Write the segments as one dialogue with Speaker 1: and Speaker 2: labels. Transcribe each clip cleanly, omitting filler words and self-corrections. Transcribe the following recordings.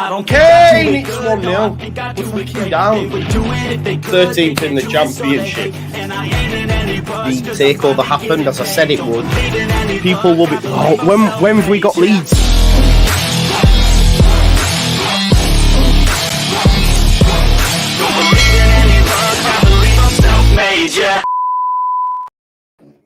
Speaker 1: Kane, it's 1-0. We're freaking down. 13th in the championship. The takeover happened as I said it would. People will be. Oh, when have we got Leeds?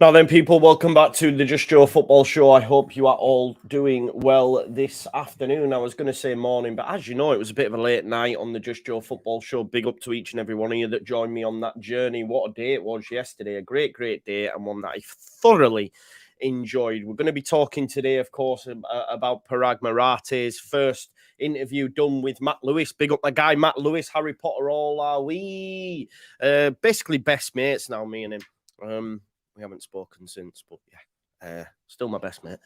Speaker 1: Now then, people, welcome back to the Just Joe Football Show. I hope you are all doing well this afternoon. I was going to say morning, but as you know, it was a bit of a late night on the Just Joe Football Show. Big up to each and every one of you that joined me on that journey. What a day it was yesterday. A great, great day, and one that I thoroughly enjoyed. We're going to be talking today, of course, about Paraag Marathe's first interview done with Matt Lewis. Big up my guy, Matt Lewis. Harry Potter, all are we. Basically best mates now, me and him. We haven't spoken since, but yeah, still my best mate.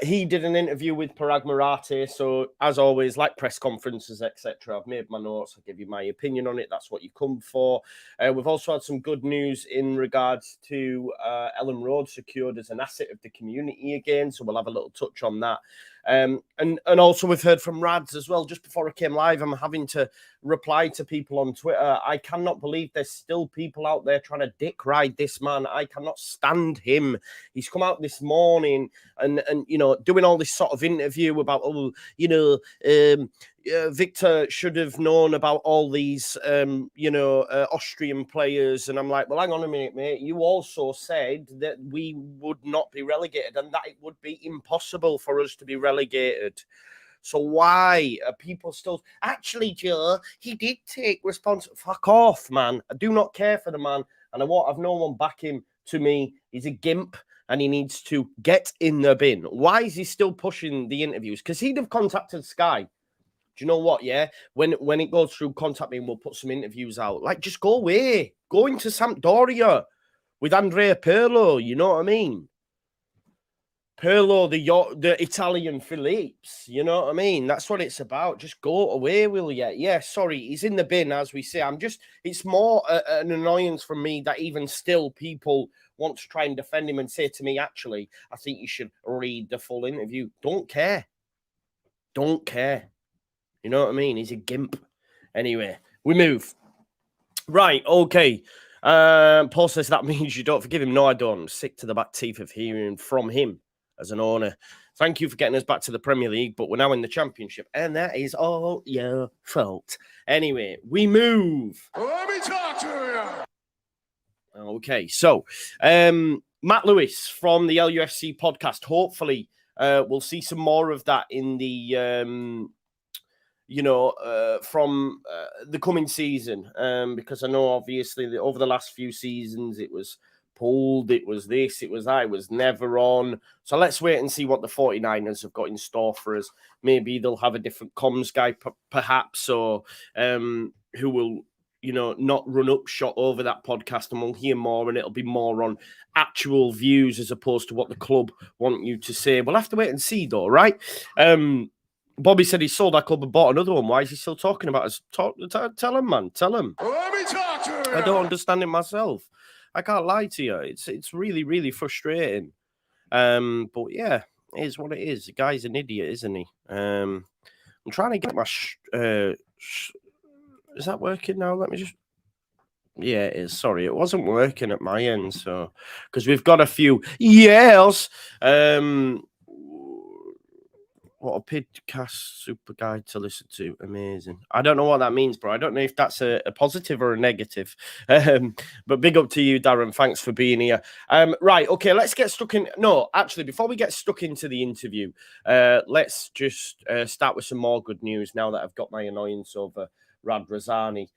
Speaker 1: He did an interview with Paraag Marathe. So as always, like press conferences, etc., I've made my notes. I'll give you my opinion on it. That's what you come for. We've also had some good news in regards to Ellen Road secured as an asset of the community again. So we'll have a little touch on that. And also we've heard from Rads as well. Just before I came live, I'm having to reply to people on Twitter. I cannot believe there's still people out there trying to dick ride this man. I cannot stand him. He's come out this morning and you know, doing all this sort of interview about, Victor should have known about all these, Austrian players. And I'm like, well, hang on a minute, mate. You also said that we would not be relegated and that it would be impossible for us to be relegated. So why are people still... Actually, Joe, he did take responsibility. Fuck off, man. I do not care for the man, and I won't have no one back him. To me, he's a gimp, and he needs to get in the bin. Why is he still pushing the interviews? Because he'd have contacted Sky. Do you know what, yeah? When it goes through, contact me and we'll put some interviews out. Like, just go away. Go into Sampdoria with Andrea Pirlo, you know what I mean? Pirlo, the Italian Phillips, you know what I mean? That's what it's about. Just go away, will you? Yeah, sorry, he's in the bin, as we say. It's more an annoyance from me that even still people want to try and defend him and say to me, actually, I think you should read the full interview. Don't care. Don't care. You know what I mean? He's a gimp. Anyway, we move. Right, okay. Paul says that means you don't forgive him. No, I don't. I'm sick to the back teeth of hearing from him as an owner. Thank you for getting us back to the Premier League, but we're now in the Championship, and that is all your fault. Anyway, we move.
Speaker 2: Let me talk to you.
Speaker 1: Okay, so Matt Lewis from the LUFC podcast. Hopefully, we'll see some more of that in the from the coming season, because I know obviously that over the last few seasons it was pulled, it was this, it was that, it was never on. So let's wait and see what the 49ers have got in store for us. Maybe they'll have a different comms guy, perhaps, or who will, not run up shot over that podcast, and we'll hear more, and it'll be more on actual views as opposed to what the club want you to say. We'll have to wait and see, though, right? Bobby said he sold that club and bought another one. Why is he still talking about us? Tell him, man. Tell him.
Speaker 2: Let me talk to you.
Speaker 1: I don't understand it myself. I can't lie to you. It's really, really frustrating. But yeah, it is what it is. The guy's an idiot, isn't he? I'm trying to get my... is that working now? Let me just... Yeah, it is. Sorry, it wasn't working at my end. So, because we've got a few... Yes! What a podcast super guide to listen to. Amazing. I don't know what that means, bro. I don't know if that's a positive or a negative. But big up to you, Darren. Thanks for being here. Right, okay, let's get stuck in. No, actually, before we get stuck into the interview, let's just start with some more good news now that I've got my annoyance over Rad Razani.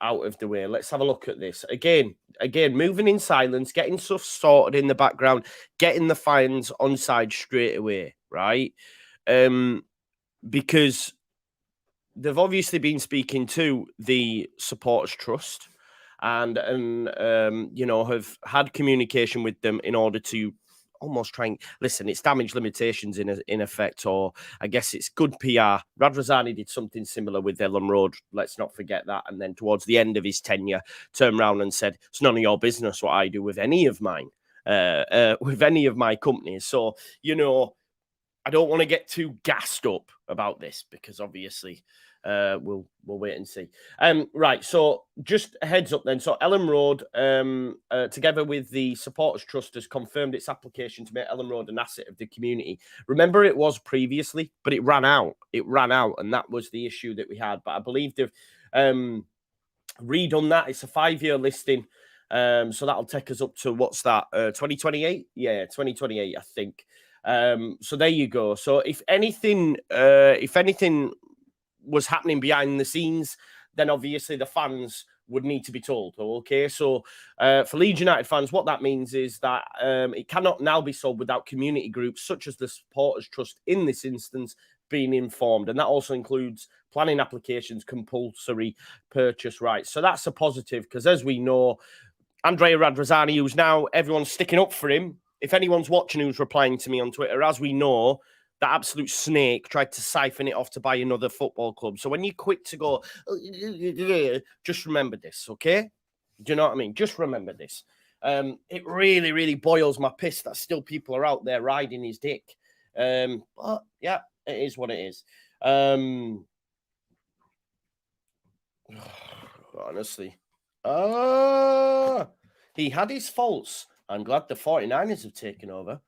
Speaker 1: Out of the way. Let's have a look at this. Again, moving in silence, getting stuff sorted in the background, getting the fines onside straight away, right? Because they've obviously been speaking to the Supporters Trust and have had communication with them in order to almost trying, listen, it's damage limitations in effect, or I guess it's good PR. Radrazani did something similar with Ellen Road. Let's not forget that. And then towards the end of his tenure, turned around and said, it's none of your business what I do with any of mine. with any of my companies. So, you know, I don't want to get too gassed up about this because obviously we'll wait and see. Right, so just a heads up then. So Ellen Road, together with the Supporters Trust, has confirmed its application to make Ellen Road an asset of the community. Remember, it was previously, but it ran out. It ran out, and that was the issue that we had. But I believe they've redone that. It's a 5-year listing. So that'll take us up to, what's that, 2028? Yeah, 2028, I think. So there you go. So if anything was happening behind the scenes, then obviously the fans would need to be told. Okay, so for Leeds United fans, what that means is that it cannot now be sold without community groups such as the Supporters Trust in this instance being informed, and that also includes planning applications, compulsory purchase rights. So that's a positive because, as we know, Andrea Radrazani, who's now everyone's sticking up for him. If anyone's watching who's replying to me on Twitter, as we know, that absolute snake tried to siphon it off to buy another football club. So when you're quick to go, just remember this, okay? Do you know what I mean? Just remember this. It really, really boils my piss that still people are out there riding his dick. But yeah, it is what it is. Honestly. He had his faults. I'm glad the 49ers have taken over,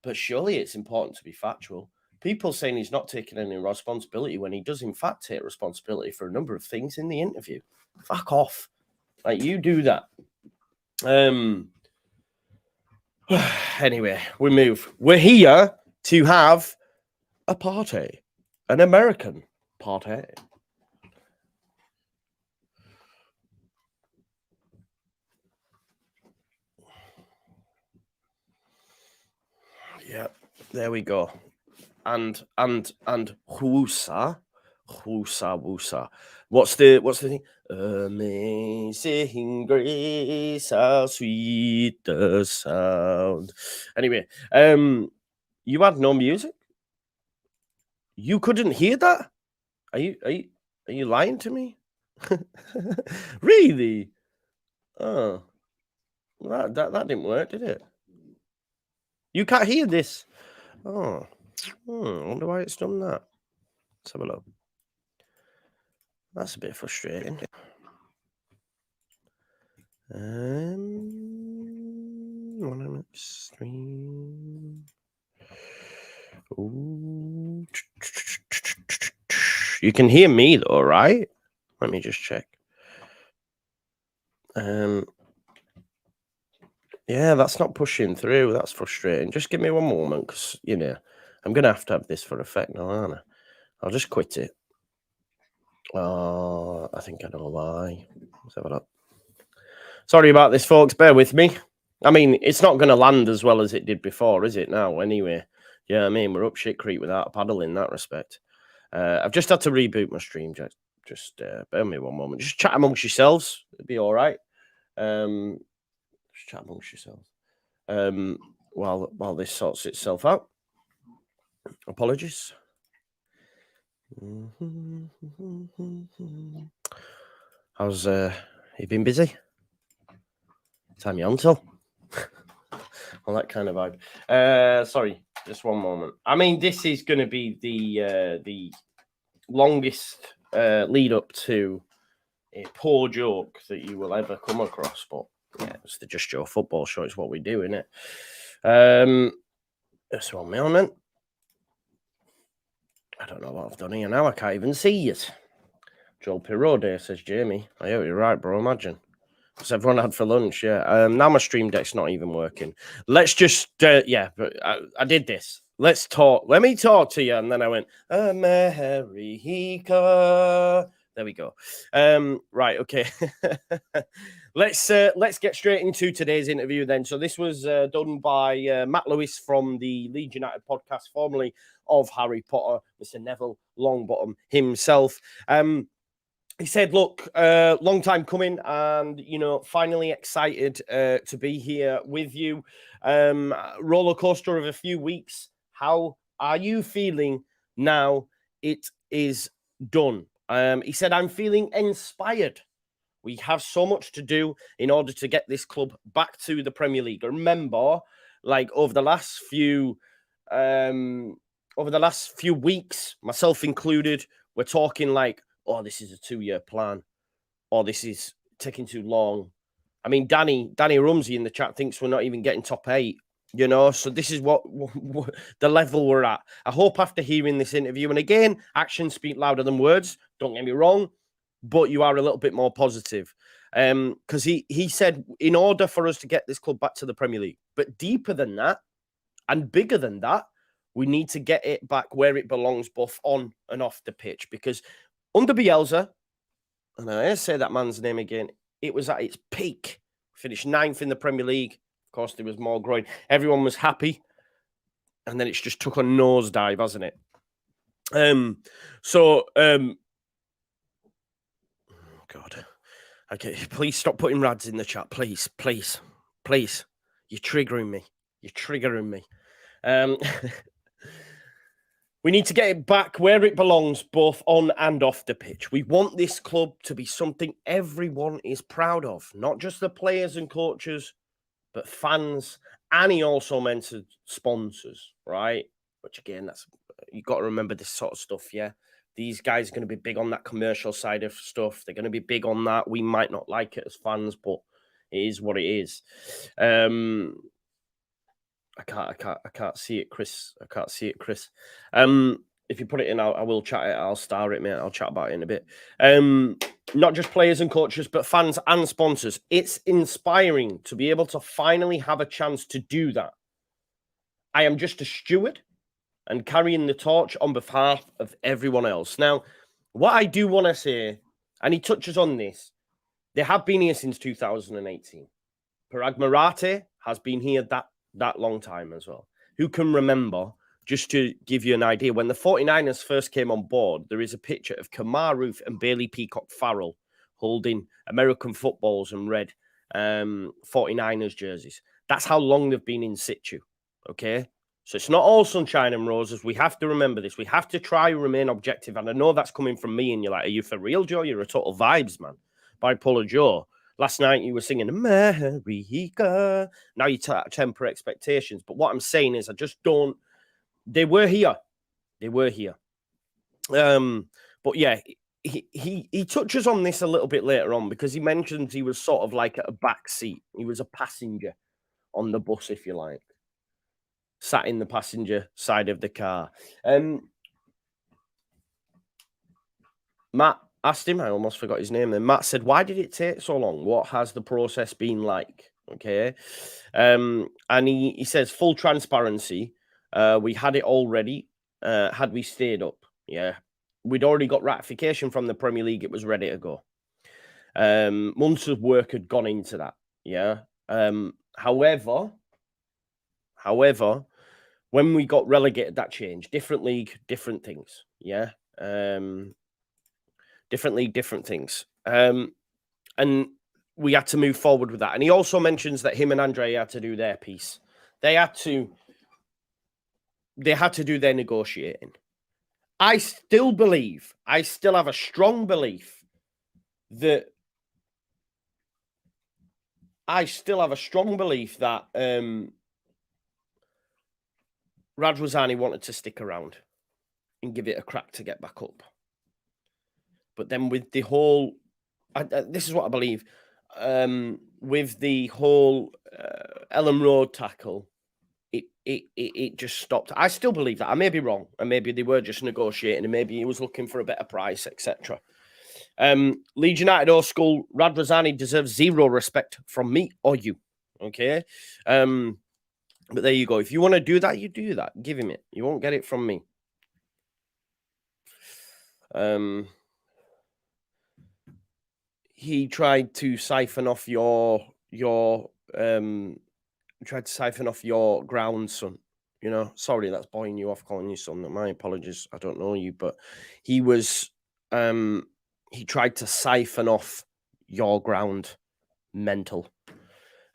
Speaker 1: but surely it's important to be factual. People saying he's not taking any responsibility when he does, in fact, take responsibility for a number of things in the interview. Fuck off. Like, you do that. Anyway, we move. We're here to have a party, an American party. Yeah, there we go. And whoosa. What's the thing? Amazing grace, how sweet the sound. Anyway, you had no music? You couldn't hear that? Are you lying to me? Really? Oh, that didn't work, did it? You can't hear this. Oh, I wonder why it's done that. Let's have a look. That's a bit frustrating. Stream. Ooh. You can hear me though, right? Let me just check. Yeah, that's not pushing through. That's frustrating. Just give me one moment, because you know I'm gonna have to have this for effect now, aren't I? I'll just quit it. Oh, I think I know why. Let's have a look. Sorry about this, folks. Bear with me. I mean, it's not going to land as well as it did before, is it now? Anyway, yeah, I mean, we're up shit creek without a paddle in that respect. I've just had to reboot my stream. Just bear with me one moment. Just chat amongst yourselves. It'll be all right. Just chat amongst yourselves. While this sorts itself out. Apologies. How's you been busy? Time you on till? Well, that kind of vibe. Sorry, just one moment. I mean, this is going to be the longest lead up to a poor joke that you will ever come across. But yeah, it's the Just Joe football show. It's what we do, isn't it? Just one moment. I don't know what I've done here now. I can't even see it. Joel Pirot Day, says Jamie. I hope you're right, bro. Imagine. Because everyone had for lunch, yeah. Now my stream deck's not even working. Let's just, yeah, but I did this. Let's talk. Let me talk to you. And then I went, America. There we go. Right, okay. Let's get straight into today's interview then. So this was done by Matt Lewis from the Leeds United podcast, formerly of Harry Potter, Mr. Neville Longbottom himself. He said, look, long time coming and, you know, finally excited to be here with you. Roller coaster of a few weeks. How are you feeling now it is done? He said, I'm feeling inspired. We have so much to do in order to get this club back to the Premier League. Remember, like over the last few weeks, myself included, we're talking like, oh, this is a 2-year plan, or this is taking too long. I mean, Danny Rumsey in the chat thinks we're not even getting top 8. You know, so this is what the level we're at. I hope after hearing this interview, and again, actions speak louder than words. Don't get me wrong, but you are a little bit more positive. Because he said, in order for us to get this club back to the Premier League, but deeper than that and bigger than that, we need to get it back where it belongs, both on and off the pitch. Because under Bielsa, and I say that man's name again, it was at its peak. Finished 9th in the Premier League. Of course, there was more growing. Everyone was happy. And then it's just took a nosedive, hasn't it? Oh, God. Okay, please stop putting rads in the chat. Please. You're triggering me. We need to get it back where it belongs, both on and off the pitch. We want this club to be something everyone is proud of, not just the players and coaches, but fans, and he also mentioned sponsors, right? Which again, you've got to remember this sort of stuff, yeah? These guys are going to be big on that commercial side of stuff. They're going to be big on that. We might not like it as fans, but it is what it is. I can't see it, Chris. If you put it in, I will chat it. I'll star it, mate. I'll chat about it in a bit. Not just players and coaches, but fans and sponsors. It's inspiring to be able to finally have a chance to do that. I am just a steward and carrying the torch on behalf of everyone else. Now, what I do want to say, and he touches on this, they have been here since 2018. Paraag Marathe has been here that long time as well. Who can remember, just to give you an idea, when the 49ers first came on board, there is a picture of Kamar Roof and Bailey Peacock Farrell holding American footballs and red 49ers jerseys. That's how long they've been in situ, okay? So it's not all sunshine and roses. We have to remember this. We have to try and remain objective. And I know that's coming from me, and you're like, are you for real, Joe? You're a total vibes, man. Bipolar Joe. Last night you were singing America. Now you temper expectations. But what I'm saying is I just don't. They were here. But yeah, he touches on this a little bit later on, because he mentions he was sort of like at a back seat. He was a passenger on the bus, if you like. Sat in the passenger side of the car. Matt asked him, I almost forgot his name then. Matt said, why did it take so long? What has the process been like? Okay. And he says, full transparency. We had it already. Had we stayed up, yeah. We'd already got ratification from the Premier League. It was ready to go. Months of work had gone into that, yeah. However, when we got relegated, that changed. Different league, different things, yeah. Different league, different things. And we had to move forward with that. And he also mentions that him and Andre had to do their piece. They had to do their negotiating. I still have a strong belief that Radrizzani wanted to stick around and give it a crack to get back up. But then with the whole, this is what I believe, with the whole Ellen Road tackle, it just stopped. I still believe that. I may be wrong, and maybe they were just negotiating, and maybe he was looking for a better price, etc. Leeds United old school, Radrizzani deserves zero respect from me or you. Okay? But there you go. If you want to do that, you do that. Give him it. You won't get it from me. He tried to siphon off your ground, son. You know, sorry, that's boying you off, calling you son. My apologies. I don't know you, but he was he tried to siphon off your ground. Mental.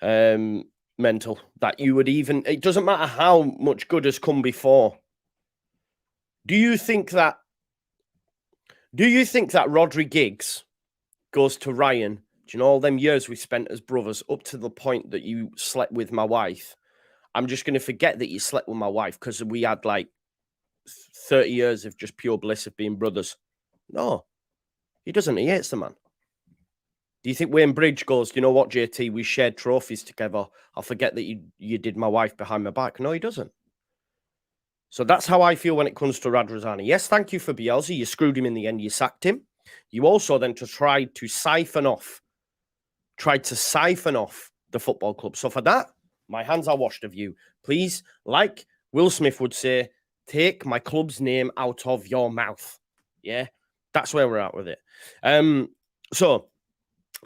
Speaker 1: That you would even, it doesn't matter how much good has come before. Do you think that Rodri Giggs goes to Ryan Do you know all them years we spent as brothers up to the point that you slept with my wife? I'm just going to forget that you slept with my wife because we had like 30 years of just pure bliss of being brothers. No, he doesn't. He hates the man. Do you think Wayne Bridge goes, you know what, JT, we shared trophies together. I'll forget that you did my wife behind my back. No, he doesn't. So that's how I feel when it comes to Radrizzani. Yes, thank you for Bielsa. You screwed him in the end. You sacked him. You also then tried to siphon off the football club. So for that, my hands are washed of you. Please, like Will Smith would say, take my club's name out of your mouth. Yeah, that's where we're at with it. So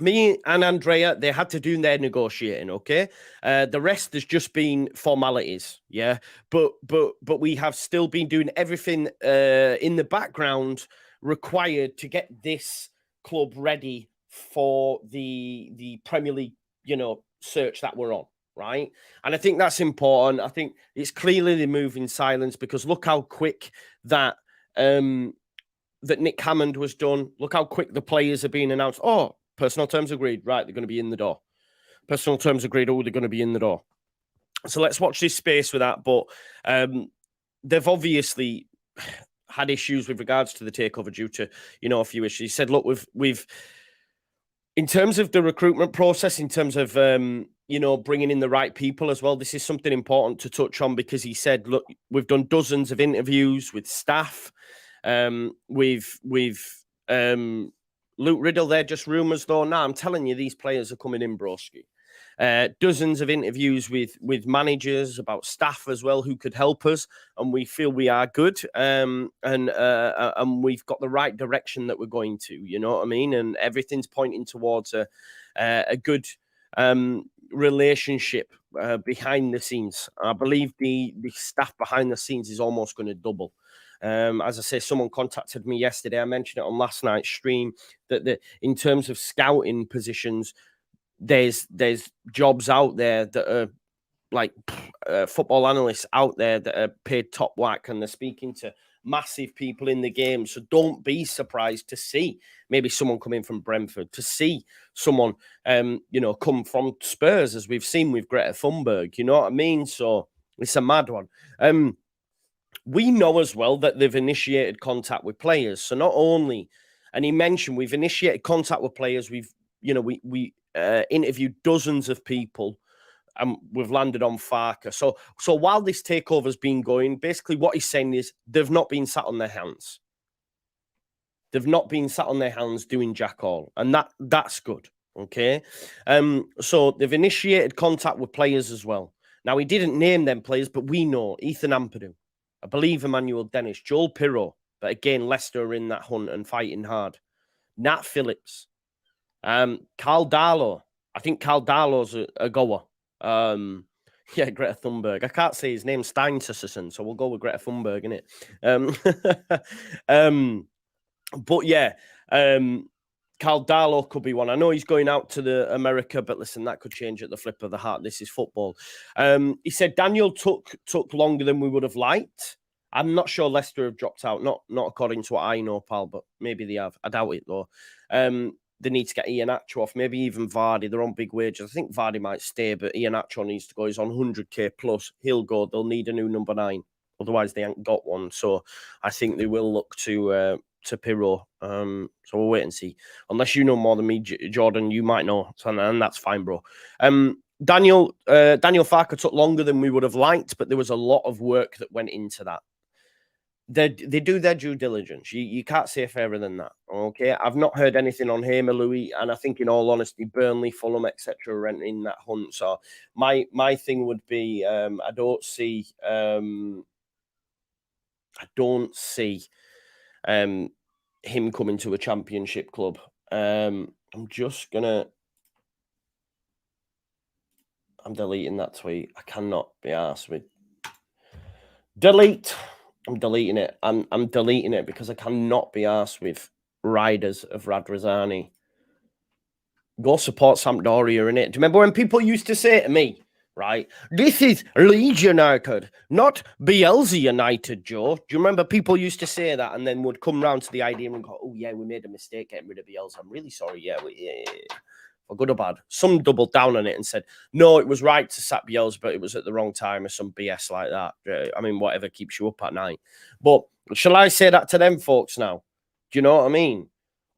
Speaker 1: me and Andrea, they had to do their negotiating, okay? The rest has just been formalities, yeah? But we have still been doing everything in the background required to get this club ready for the Premier League, search that we're on, right? And I think that's important. I think it's clearly the move in silence because look how quick that Nick Hammond was done. Look how quick the players are being announced. Oh, personal terms agreed. Right, they're going to be in the door. Personal terms agreed. Oh, they're going to be in the door. So let's watch this space with that. But they've obviously had issues with regards to the takeover due to, a few issues. He said, look, we've in terms of the recruitment process, in terms of, bringing in the right people as well, this is something important to touch on because he said, look, we've done dozens of interviews with staff. With Luke Riddle, they're just rumours though. Now I'm telling you, these players are coming in, broski. Dozens of interviews with managers about staff as well who could help us, and we feel we are good. And we've got the right direction that we're going to. You know what I mean? And everything's pointing towards a good relationship behind the scenes. I believe the staff behind the scenes is almost going to double. As I say, someone contacted me yesterday. I mentioned it on last night's stream that in terms of scouting positions, there's jobs out there that are like football analysts out there that are paid top whack, and they're speaking to massive people in the game. So don't be surprised to see maybe someone come in from Brentford, to see someone come from Spurs, as we've seen with Greta Thunberg. You know what I mean? So it's a mad one. We know as well that they've initiated contact with players. So not only, and he mentioned we've initiated contact with players. We've, we interviewed dozens of people, and we've landed on Farker. So while this takeover's been going, basically what he's saying is they've not been sat on their hands. They've not been sat on their hands doing jack all, and that's good. Okay, so they've initiated contact with players as well. Now he didn't name them players, but we know Ethan Ampadu. I believe Emmanuel Dennis, Joel Pirro, but again, Leicester are in that hunt and fighting hard. Nat Phillips, Carl Darlow. I think Carl Darlow's a goer. Greta Thunberg. I can't say his name, Steinsussen, so we'll go with Greta Thunberg, innit? But yeah, Carl Darlow could be one. I know he's going out to the America, but listen, that could change at the flip of the hat. This is football. He said Daniel took longer than we would have liked. I'm not sure Leicester have dropped out. Not according to what I know, pal, but maybe they have. I doubt it, though. They need to get Iheanacho off, maybe even Vardy. They're on big wages. I think Vardy might stay, but Iheanacho needs to go. He's on 100k plus. He'll go. They'll need a new number 9. Otherwise, they ain't got one. So I think they will look to Pirro. So we'll wait and see. Unless you know more than me, Jordan, you might know, and that's fine, bro. Daniel Farker took longer than we would have liked, but there was a lot of work that went into that. They do their due diligence. You can't say fairer than that. Okay, I've not heard anything on Hamer Louis, and I think, in all honesty, Burnley, Fulham, etc., are in that hunt. So my thing would be, I don't see him coming to a championship club. I'm deleting that tweet. I cannot be arsed with. Delete. I'm deleting it. I'm deleting it because I cannot be arsed with riders of Radrizzani. Go support Sampdoria, innit? Do you remember when people used to say to me, right, this is Leeds United, not Bielsa United, Joe? Do you remember people used to say that and then would come round to the idea and go, oh, yeah, we made a mistake getting rid of Bielsa. I'm really sorry. Yeah. for good or bad. Some doubled down on it and said, no, it was right to sack Bielsa, but it was at the wrong time or some BS like that. I mean, whatever keeps you up at night. But shall I say that to them folks now? Do you know what I mean?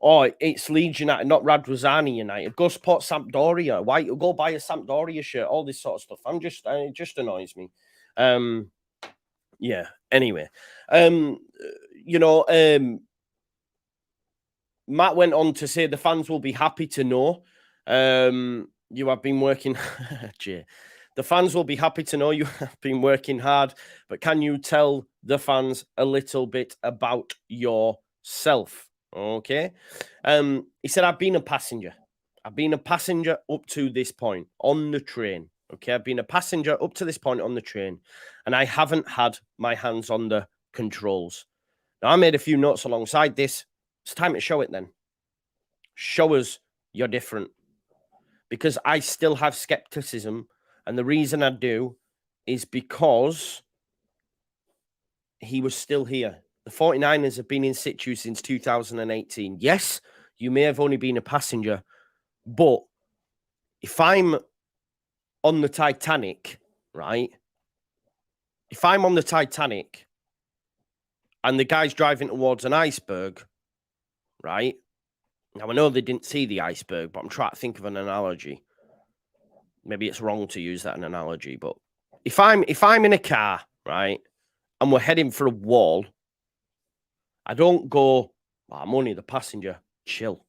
Speaker 1: Oh, it's Leeds United, not Radwazani United. Go support Sampdoria. Why you go buy a Sampdoria shirt? All this sort of stuff. It just annoys me. Yeah. Anyway, Matt went on to say the fans will be happy to know you have been working. Jay, the fans will be happy to know you have been working hard. But can you tell the fans a little bit about yourself? Okay. He said, I've been a passenger. I've been a passenger up to this point on the train. Okay. I've been a passenger up to this point on the train, and I haven't had my hands on the controls. Now, I made a few notes alongside this. It's time to show it then. Show us you're different. Because I still have skepticism. And the reason I do is because he was still here. The 49ers have been in situ since 2018. Yes, you may have only been a passenger, but if I'm on the Titanic, right? If I'm on the Titanic and the guy's driving towards an iceberg, right? Now, I know they didn't see the iceberg, but I'm trying to think of an analogy. Maybe it's wrong to use that analogy, but if I'm in a car, right, and we're heading for a wall, I don't go, well, I'm only the passenger, chill.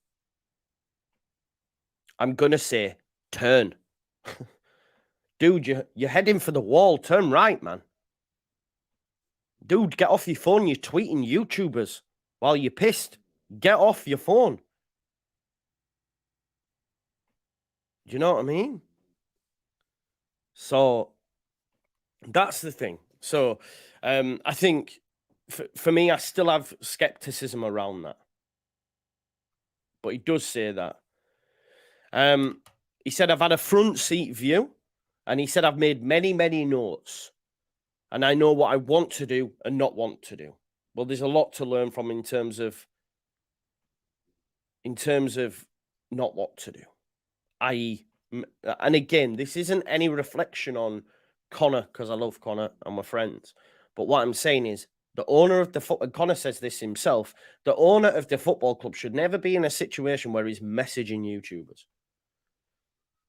Speaker 1: I'm going to say, turn. Dude, you're heading for the wall, turn right, man. Dude, get off your phone, you're tweeting YouTubers while you're pissed. Get off your phone. Do you know what I mean? So that's the thing. So I think for me, I still have skepticism around that. But he does say that. He said, I've had a front seat view. And he said, I've made many, many notes. And I know what I want to do and not want to do. Well, there's a lot to learn from in terms of not what to do. I.e., and again, this isn't any reflection on Connor, because I love Connor and we're friends. But what I'm saying is, the owner of the football, Connor says this himself, the owner of the football club should never be in a situation where he's messaging YouTubers.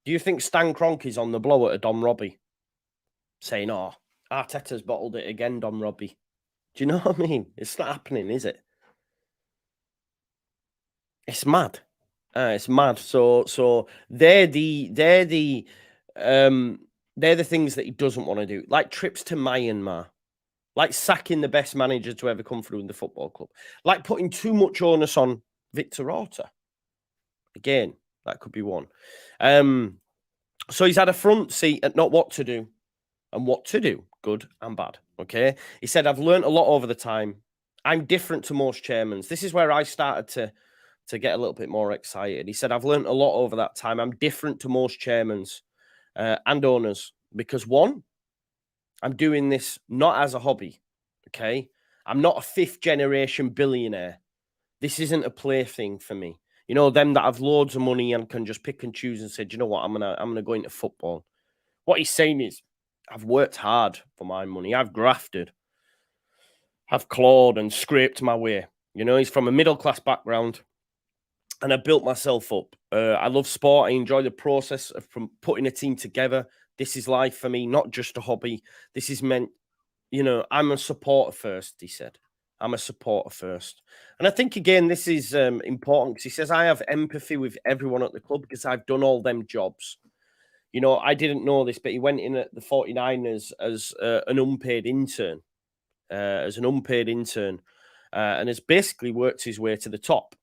Speaker 1: Do you think Stan Kroenke's on the blower to Don Robbie? Saying, oh, Arteta's bottled it again, Don Robbie. Do you know what I mean? It's not happening, is it? It's mad. It's mad. So they're the things that he doesn't want to do, like trips to Myanmar, like sacking the best manager to ever come through in the football club, like putting too much onus on Victor Orta. Again, that could be one. So he's had a front seat at not what to do and what to do, good and bad. Okay. He said, I've learned a lot over the time. I'm different to most chairmen. This is where I started to get a little bit more excited. He said, I've learned a lot over that time. I'm different to most chairmen and owners because, one, I'm doing this not as a hobby, okay? I'm not a fifth-generation billionaire. This isn't a plaything for me. You know, them that have loads of money and can just pick and choose and say, do you know what, I'm gonna go into football. What he's saying is, I've worked hard for my money. I've grafted. I've clawed and scraped my way. You know, he's from a middle-class background. And I built myself up. I love sport. I enjoy the process of from putting a team together. This is life for me, not just a hobby. This is meant, you know, I'm a supporter first, he said. I'm a supporter first. And I think, again, this is important because he says, I have empathy with everyone at the club because I've done all them jobs. You know, I didn't know this, but he went in at the 49ers as an unpaid intern, and has basically worked his way to the top.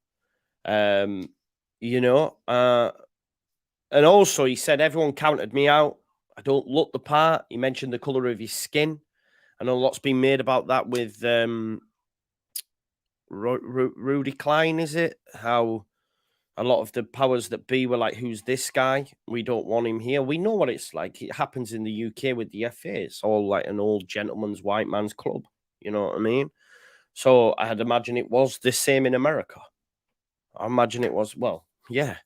Speaker 1: You know, and also he said, everyone counted me out. I don't look the part. He mentioned the color of his skin. I know a lot's been made about that with Rudy Klein, is it? How a lot of the powers that be were like, who's this guy? We don't want him here. We know what it's like. It happens in the UK with the FA. It's all like an old gentleman's white man's club. You know what I mean? So I'd imagine it was the same in America. I imagine it was, well, yeah.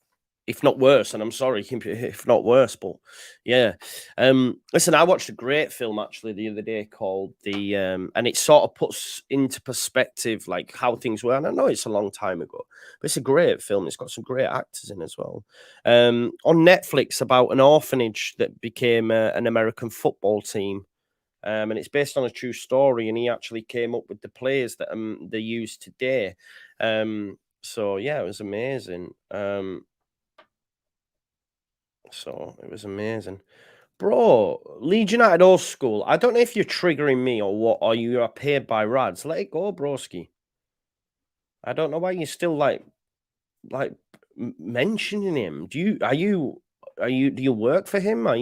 Speaker 1: if not worse. And I'm sorry, if not worse, but yeah. Listen, I watched a great film actually the other day called and it sort of puts into perspective like how things were. And I know it's a long time ago, but it's a great film. It's got some great actors in as well. On Netflix about an orphanage that became an American football team. And it's based on a true story, and he actually came up with the players that they use today. So yeah, it was amazing. So it was amazing. Bro, Leeds United old school. I don't know if you're triggering me or what, or you are paid by Rads. Let it go, broski. I don't know why you're still like mentioning him. Do you work for him? Are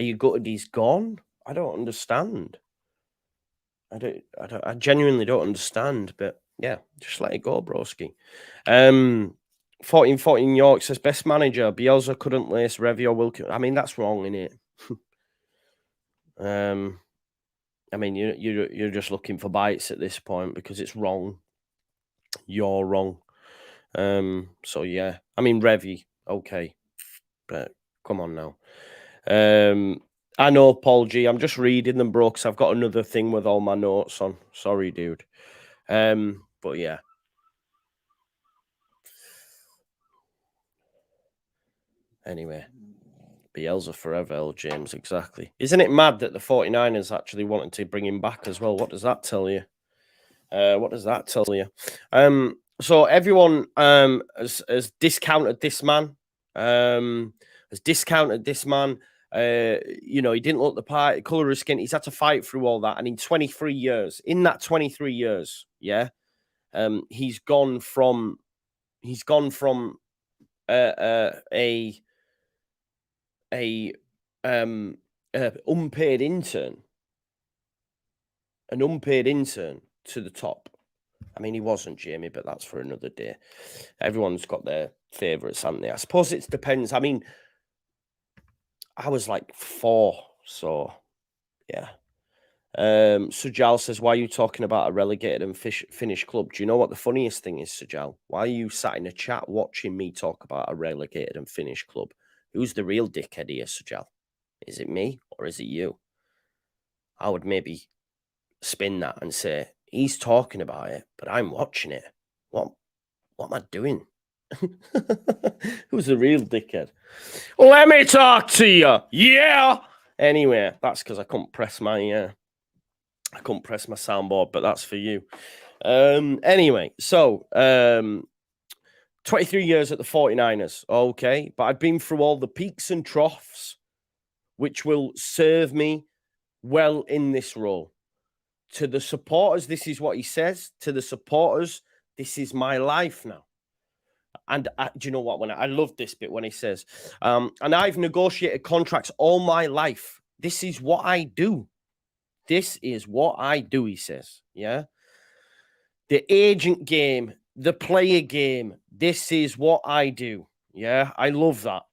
Speaker 1: you gutted he's gone? I don't understand. I genuinely don't understand, but yeah, just let it go, broski. 14 York says best manager. Bielsa couldn't lace Revy or Wilkins. I mean, that's wrong, isn't it? I mean, you're just looking for bites at this point because it's wrong. You're wrong. So yeah, I mean Revy, okay, but come on now. I know, Paul G. I'm just reading them, bro, because I've got another thing with all my notes on. Sorry, dude. But yeah. Anyway, Bielsa forever, L. James, exactly. Isn't it mad that the 49ers actually wanted to bring him back as well? What does that tell you? So everyone has discounted this man. Has discounted this man. You know, he didn't look the part, color of skin. He's had to fight through all that. And in 23 years, yeah, he's gone from unpaid intern, to the top. I mean, he wasn't, Jamie, but that's for another day. Everyone's got their favourites, haven't they? I suppose it depends. I mean, I was like 4, so yeah. Sujal says, why are you talking about a relegated and Finnish club? Do you know what the funniest thing is, Sujal? Why are you sat in a chat watching me talk about a relegated and Finnish club? Who's the real dickhead here, Sujal? Is it me or is it you? I would maybe spin that and say, he's talking about it, but I'm watching it. What am I doing? Who's the real dickhead? Let me talk to you. Yeah. Anyway, that's because I couldn't press my soundboard, but that's for you. Anyway, so 23 years at the 49ers. Okay, but I've been through all the peaks and troughs, which will serve me well in this role. To the supporters, this is what he says. To the supporters, this is my life now. And do you know what? When I love this bit when he says, and I've negotiated contracts all my life. This is what I do. This is what I do, he says. Yeah. The agent game, the player game. This is what I do. Yeah. I love that.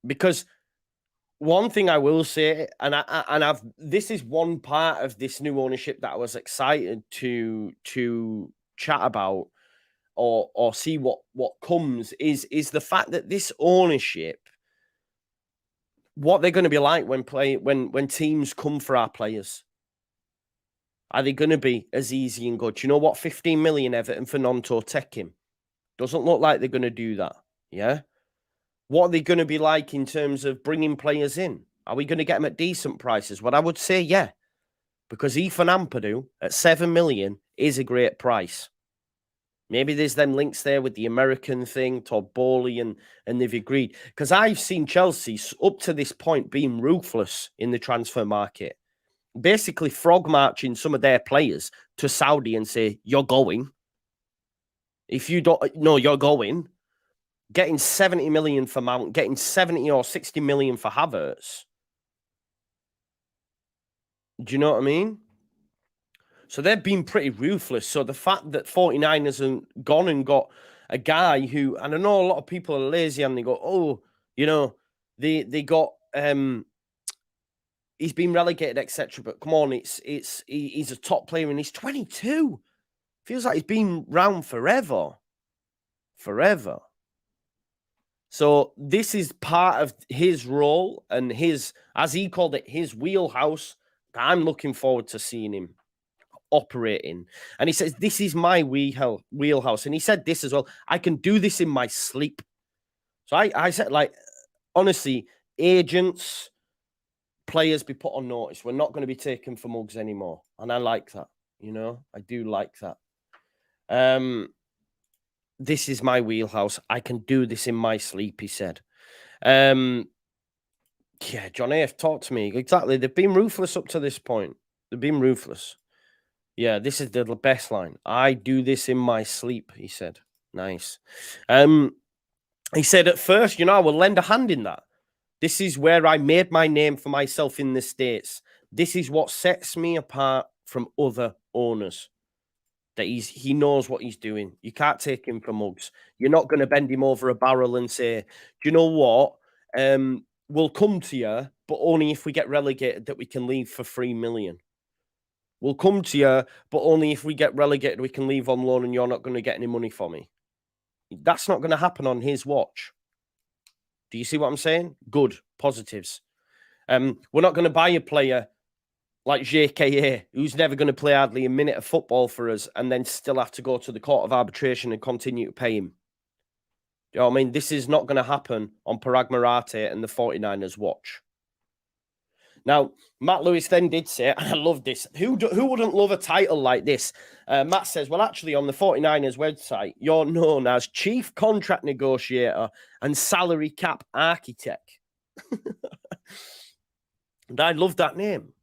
Speaker 1: Because one thing I will say, this is one part of this new ownership that I was excited to chat about or see what comes is the fact that this ownership, what they're going to be like when teams come for our players. Are they going to be as easy and good? Do you know what? 15 million Everton for Nonto Tekim. Doesn't look like they're going to do that. Yeah. What are they going to be like in terms of bringing players in? Are we going to get them at decent prices? Well, I would say yeah, because Ethan Ampadu at 7 million is a great price. Maybe there's them links there with the American thing, Todd Bowley, and they've agreed. Because I've seen Chelsea up to this point being ruthless in the transfer market. Basically frog marching some of their players to Saudi and say, you're going. If you don't know, you're going. Getting 70 million for Mount, getting 70 or 60 million for Havertz. Do you know what I mean? So they've been pretty ruthless. So the fact that 49ers have gone and got a guy who, and I know a lot of people are lazy and they go, oh, you know, they got he's been relegated, etc. But come on, he's a top player and he's 22. Feels like he's been round forever. Forever. So this is part of his role and his, as he called it, his wheelhouse. I'm looking forward to seeing him operating. And he says, this is my wheelhouse. And he said this as well. I can do this in my sleep. So I said, like, honestly, agents, players be put on notice. We're not going to be taken for mugs anymore. And I like that. You know, I do like that. This is my wheelhouse. I can do this in my sleep, he said. Yeah, John A.F. talked to me. Exactly. They've been ruthless up to this point. They've been ruthless. Yeah, this is the best line. I do this in my sleep, he said. Nice. He said, at first, you know, I will lend a hand in that. This is where I made my name for myself in the States. This is what sets me apart from other owners. That he knows what he's doing. You can't take him for mugs. You're not going to bend him over a barrel and say, do you know what? We'll come to you, but only if we get relegated that we can leave for 3 million. We'll come to you, but only if we get relegated we can leave on loan and you're not going to get any money for me. That's not going to happen on his watch. Do you see what I'm saying? Good. Positives. We're not going to buy a player like JKA, who's never going to play hardly a minute of football for us and then still have to go to the court of arbitration and continue to pay him. You know what I mean? This is not going to happen on Paraag Marathe and the 49ers watch. Now, Matt Lewis then did say, and I love this, who wouldn't love a title like this? Matt says, well, actually, on the 49ers website, you're known as Chief Contract Negotiator and Salary Cap Architect. And I love that name.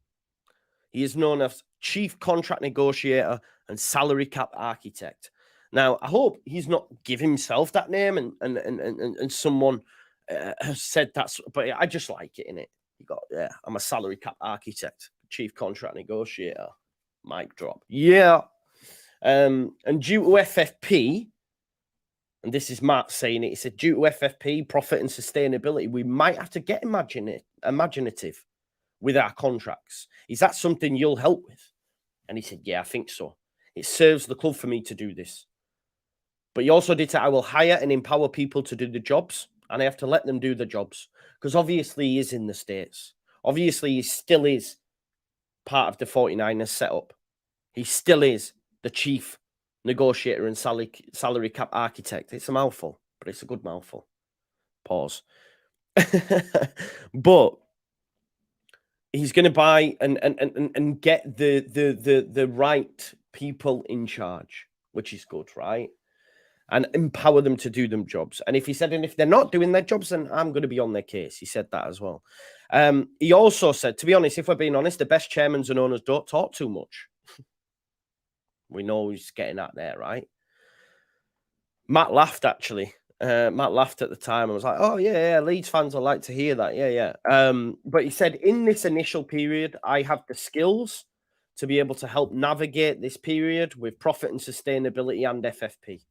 Speaker 1: He is known as Chief Contract Negotiator and Salary Cap Architect. Now, I hope he's not give himself that name and someone has said that's, but I just like it, innit? You got, yeah, I'm a salary cap architect, chief contract negotiator. Mic drop. Yeah. And due to FFP, and this is Matt saying it, he said, due to FFP, profit and sustainability, we might have to get imaginative with our contracts. Is that something you'll help with? And he said, yeah, I think so. It serves the club for me to do this. But he also did say, I will hire and empower people to do the jobs, and I have to let them do the jobs. Because obviously he is in the States. Obviously he still is part of the 49ers setup. He still is the chief negotiator and salary cap architect. It's a mouthful, but it's a good mouthful. Pause. But he's going to buy and get the right people in charge, which is good, right? And empower them to do them jobs. And if he said, and if they're not doing their jobs, then I'm going to be on their case. He said that as well. He also said, to be honest, if we're being honest, the best chairmen and owners don't talk too much. We know he's getting at there, right? Matt laughed, actually. Matt laughed at the time. I was like, oh, yeah, Leeds fans will like to hear that. Yeah. But he said, in this initial period, I have the skills to be able to help navigate this period with profit and sustainability and FFP.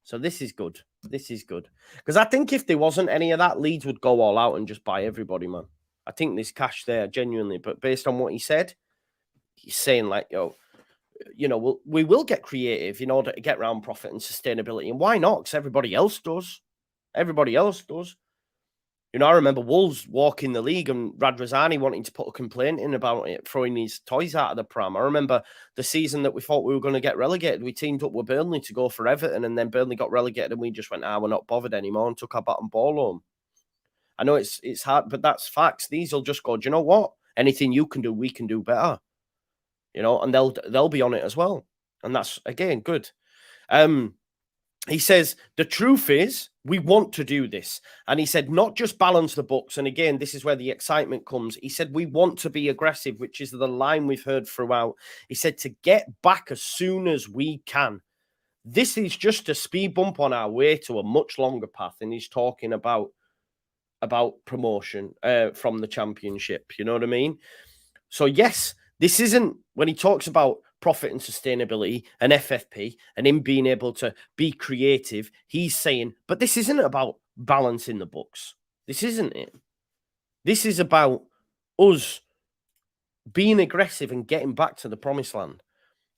Speaker 1: So this is good. This is good. Because I think if there wasn't any of that, Leeds would go all out and just buy everybody, man. I think there's cash there, genuinely. But based on what he said, he's saying like, we will get creative in order to get around profit and sustainability. And why not? Because everybody else does. Everybody else does. You know, I remember Wolves walking the league and Radrazani wanting to put a complaint in about it, throwing his toys out of the pram. I remember the season that we thought we were going to get relegated. We teamed up with Burnley to go for Everton, and then Burnley got relegated, and we just went, we're not bothered anymore, and took our bat and ball home. I know it's hard, but that's facts. These will just go, do you know what? Anything you can do, we can do better. You know, and they'll be on it as well. And that's, again, good. He says, the truth is, we want to do this. And he said, not just balance the books. And again, this is where the excitement comes. He said, we want to be aggressive, which is the line we've heard throughout. He said, to get back as soon as we can. This is just a speed bump on our way to a much longer path. And he's talking about promotion from the championship. You know what I mean? So yes, this isn't, when he talks about profit and sustainability and FFP and him being able to be creative, he's saying, but this isn't about balancing the books. This isn't it. This is about us being aggressive and getting back to the promised land.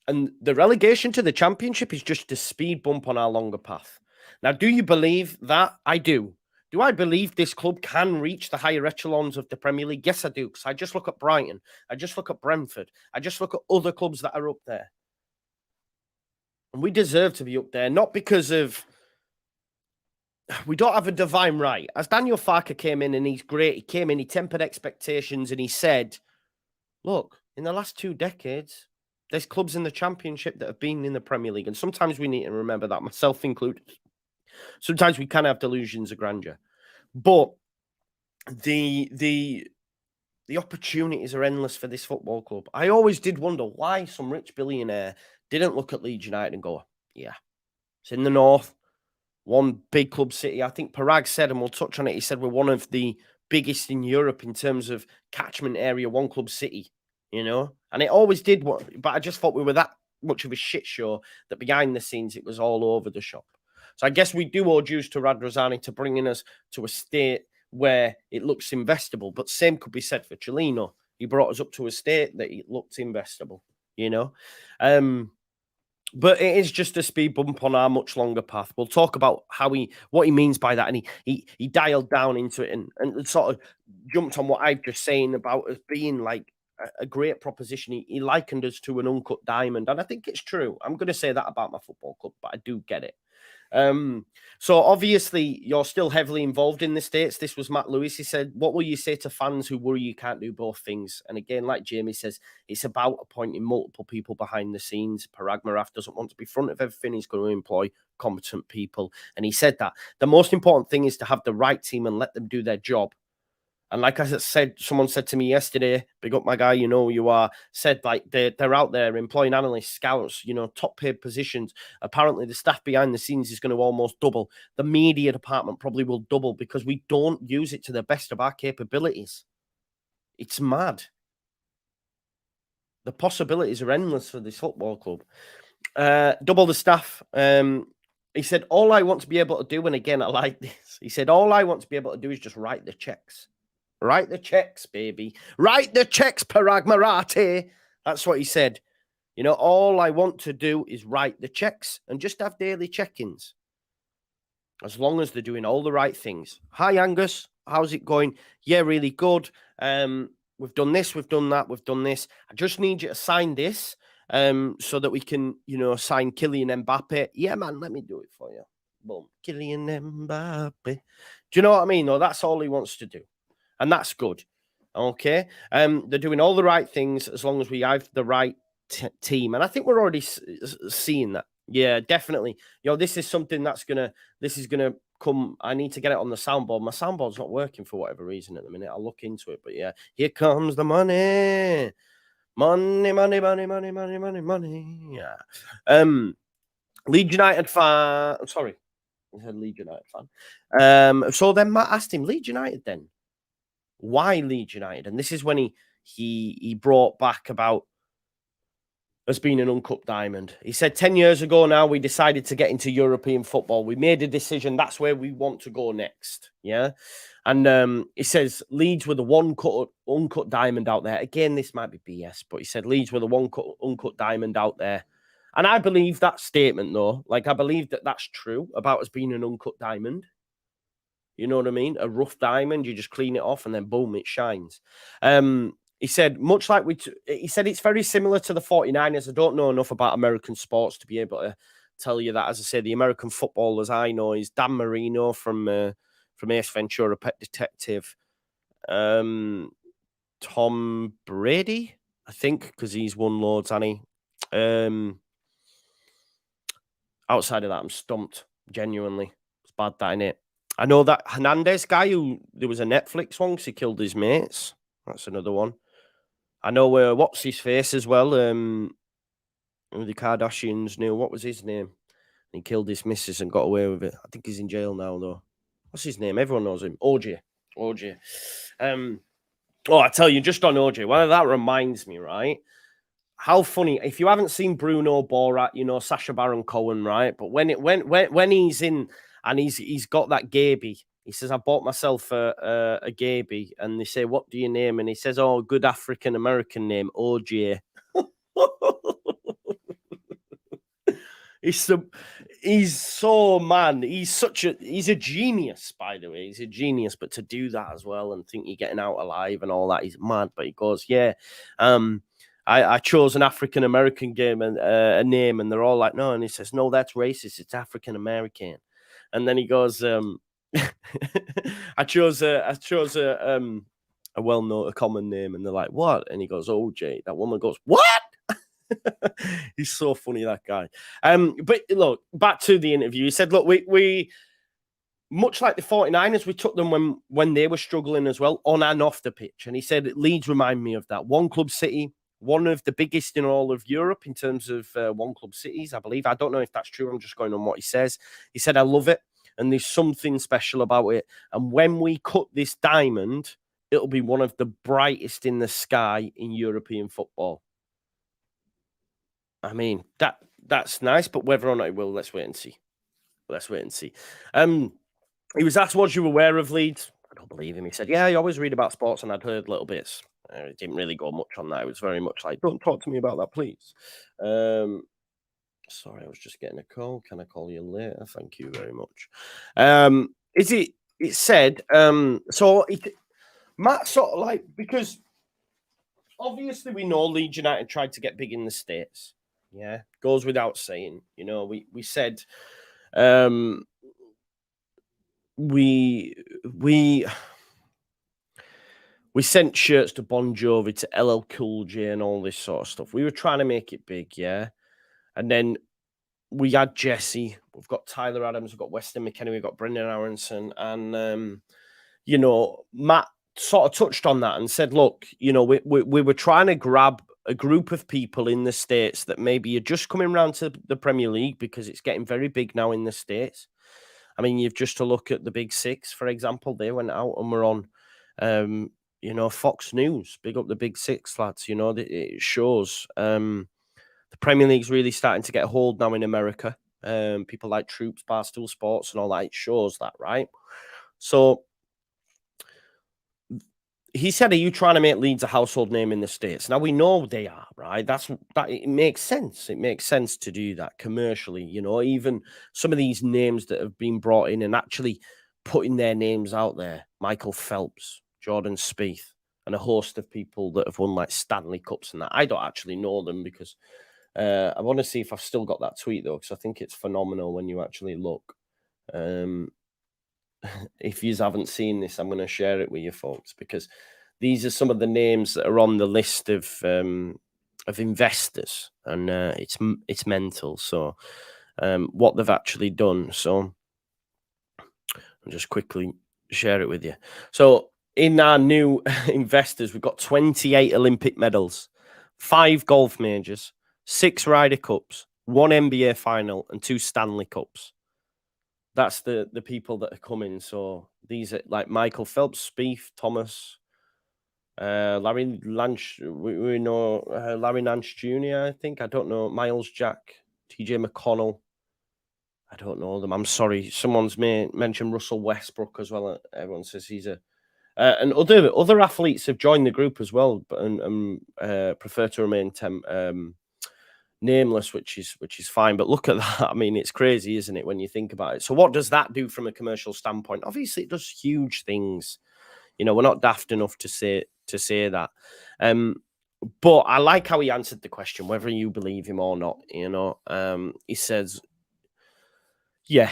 Speaker 1: And the relegation to the championship is just a speed bump on our longer path. Now, do you believe that? I do. Do I believe this club can reach the higher echelons of the Premier League? Yes, I do. Because I just look at Brighton. I just look at Brentford. I just look at other clubs that are up there. And we deserve to be up there, not because of... We don't have a divine right. As Daniel Farke came in, and he's great. He came in, he tempered expectations, and he said, look, in the last 2 decades, there's clubs in the Championship that have been in the Premier League. And sometimes we need to remember that, myself included. Sometimes we can have delusions of grandeur. But the opportunities are endless for this football club. I always did wonder why some rich billionaire didn't look at Leeds United and go, yeah, it's in the north, one big club city. I think Paraag said, and we'll touch on it, he said we're one of the biggest in Europe in terms of catchment area, one club city, you know? And it always did, but I just thought we were that much of a shit show that behind the scenes it was all over the shop. So I guess we do owe dues to Radrizzani to bringing us to a state where it looks investable, but same could be said for Cellino. He brought us up to a state that it looked investable, you know? But it is just a speed bump on our much longer path. We'll talk about what he means by that. And he dialed down into it and sort of jumped on what I've just saying about us being like a great proposition. He likened us to an uncut diamond. And I think it's true. I'm going to say that about my football club, but I do get it. So obviously you're still heavily involved in the States. This was Matt Lewis. He said, what will you say to fans who worry you can't do both things? And again, like Jamie says, it's about appointing multiple people behind the scenes. Paraag Marathe doesn't want to be front of everything. He's going to employ competent people. And he said that the most important thing is to have the right team and let them do their job. And like I said, someone said to me yesterday, big up my guy, you know who you are, said like they're out there employing analysts, scouts, you know, top paid positions. Apparently the staff behind the scenes is going to almost double. The media department probably will double because we don't use it to the best of our capabilities. It's mad. The possibilities are endless for this football club. Double the staff. He said, all I want to be able to do, and again, I like this. He said, all I want to be able to do is just write the checks. Write the checks, baby. Write the checks, Paraag Marathe. That's what he said. You know, all I want to do is write the checks and just have daily check-ins. As long as they're doing all the right things. Hi, Angus. How's it going? Yeah, really good. We've done this, we've done that, we've done this. I just need you to sign this so that we can, you know, sign Kylian Mbappe. Yeah, man, let me do it for you. Boom. Kylian Mbappe. Do you know what I mean? No, that's all he wants to do. And that's good. Okay. They're doing all the right things as long as we have the right team. And I think we're already seeing that. Yeah, definitely. You know, this is something this is going to come. I need to get it on the soundboard. My soundboard's not working for whatever reason at the minute. I'll look into it. But yeah, here comes the money. Money, money, money, money, money, money, money. Yeah. Leeds United fan. Sorry. I said Leeds United fan. So then Matt asked him, Leeds United then? Why Leeds United? And this is when he brought back about as being an uncut diamond. He said 10 years ago now, we decided to get into European football. We made a decision. That's where we want to go next. Yeah. And he says Leeds were the one uncut diamond out there. Again, this might be BS, but he said Leeds were the one uncut diamond out there. And I believe that statement, though. Like, I believe that that's true about us being an uncut diamond. You know what I mean? A rough diamond, you just clean it off and then boom, it shines. He said, much like he said it's very similar to the 49ers. I don't know enough about American sports to be able to tell you that. As I say, the American footballers I know is Dan Marino from Ace Ventura, Pet Detective. Tom Brady, I think, because he's won loads, hasn't he? Outside of that, I'm stumped, genuinely. It's bad, that, innit? I know that Hernandez guy who there was a Netflix one because he killed his mates. That's another one. I know what's his face as well. The Kardashians knew what was his name. He killed his missus and got away with it. I think he's in jail now though. What's his name? Everyone knows him. OJ. I tell you, just on OJ, well, that reminds me, right? How funny! If you haven't seen Bruno Borat, you know Sacha Baron Cohen, right? But when he's in. And he's got that gaby. He says, I bought myself a gaby. And they say, what do you name? And he says, oh, good African-American name, OJ. He's so man. He's a genius, by the way. He's a genius, but to do that as well and think you're getting out alive and all that, he's mad. But he goes, yeah. I chose an African American game and a name, and they're all like, no. And he says, no, that's racist. It's African American. And then he goes, I chose a well-known, a common name, and they're like, what? And he goes, OJ. That woman goes, what? He's so funny, that guy. But look, back to the interview. He said, look, we much like the 49ers, we took them when they were struggling as well, on and off the pitch. And he said, Leeds remind me of that. One club city, one of the biggest in all of Europe in terms of one club cities, I believe. I don't know if that's true. I'm just going on what he says. He said, I love it. And there's something special about it. And when we cut this diamond, it'll be one of the brightest in the sky in European football. I mean, that's nice, but whether or not it will, let's wait and see. Let's wait and see. He was asked, was you aware of Leeds? I don't believe him. He said, yeah, I always read about sports and I'd heard little bits. It didn't really go much on that. It was very much like, don't talk to me about that, please. Sorry, I was just getting a call. Can I call you later? Thank you very much. It said, Matt sort of like, because obviously we know Leeds United tried to get big in the States. Yeah, goes without saying. You know, we said we sent shirts to Bon Jovi, to LL Cool J, and all this sort of stuff. We were trying to make it big, yeah. And then we had Jesse. We've got Tyler Adams. We've got Weston McKennie. We've got Brendan Aronson, and you know, Matt sort of touched on that and said, look, you know, we were trying to grab a group of people in the States that maybe are just coming around to the Premier League because it's getting very big now in the States. I mean, you've just to look at the Big Six, for example. They went out and were on, you know, Fox News. Big up the Big Six, lads. You know, it shows the Premier League's really starting to get a hold now in America. People like Troops, Barstool Sports and all that. It shows that, right? So he said, are you trying to make Leeds a household name in the States? Now, we know they are, right? That it makes sense. It makes sense to do that commercially. You know, even some of these names that have been brought in and actually putting their names out there. Michael Phelps, Jordan Spieth, and a host of people that have won like Stanley Cups and that. I don't actually know them because I want to see if I've still got that tweet, though, because I think it's phenomenal when you actually look. If you haven't seen this, I'm going to share it with you folks because these are some of the names that are on the list of investors, and it's mental. So what they've actually done. So I'll just quickly share it with you. So in our new investors, we've got 28 Olympic medals, 5 golf majors, 6 Ryder Cups, 1 NBA final, and 2 Stanley Cups. That's the people that are coming. So these are like Michael Phelps, Spieth, Thomas, Larry Nance. We know Larry Nance Jr., I think. I don't know. Miles Jack, TJ McConnell. I don't know them. I'm sorry. Someone's mentioned Russell Westbrook as well. Everyone says he's a... and other athletes have joined the group as well, but and prefer to remain nameless, which is fine. But look at that. I mean, it's crazy, isn't it, when you think about it? So what does that do from a commercial standpoint? Obviously, it does huge things. You know, we're not daft enough to say that. But I like how he answered the question, whether you believe him or not. You know, he says, yeah,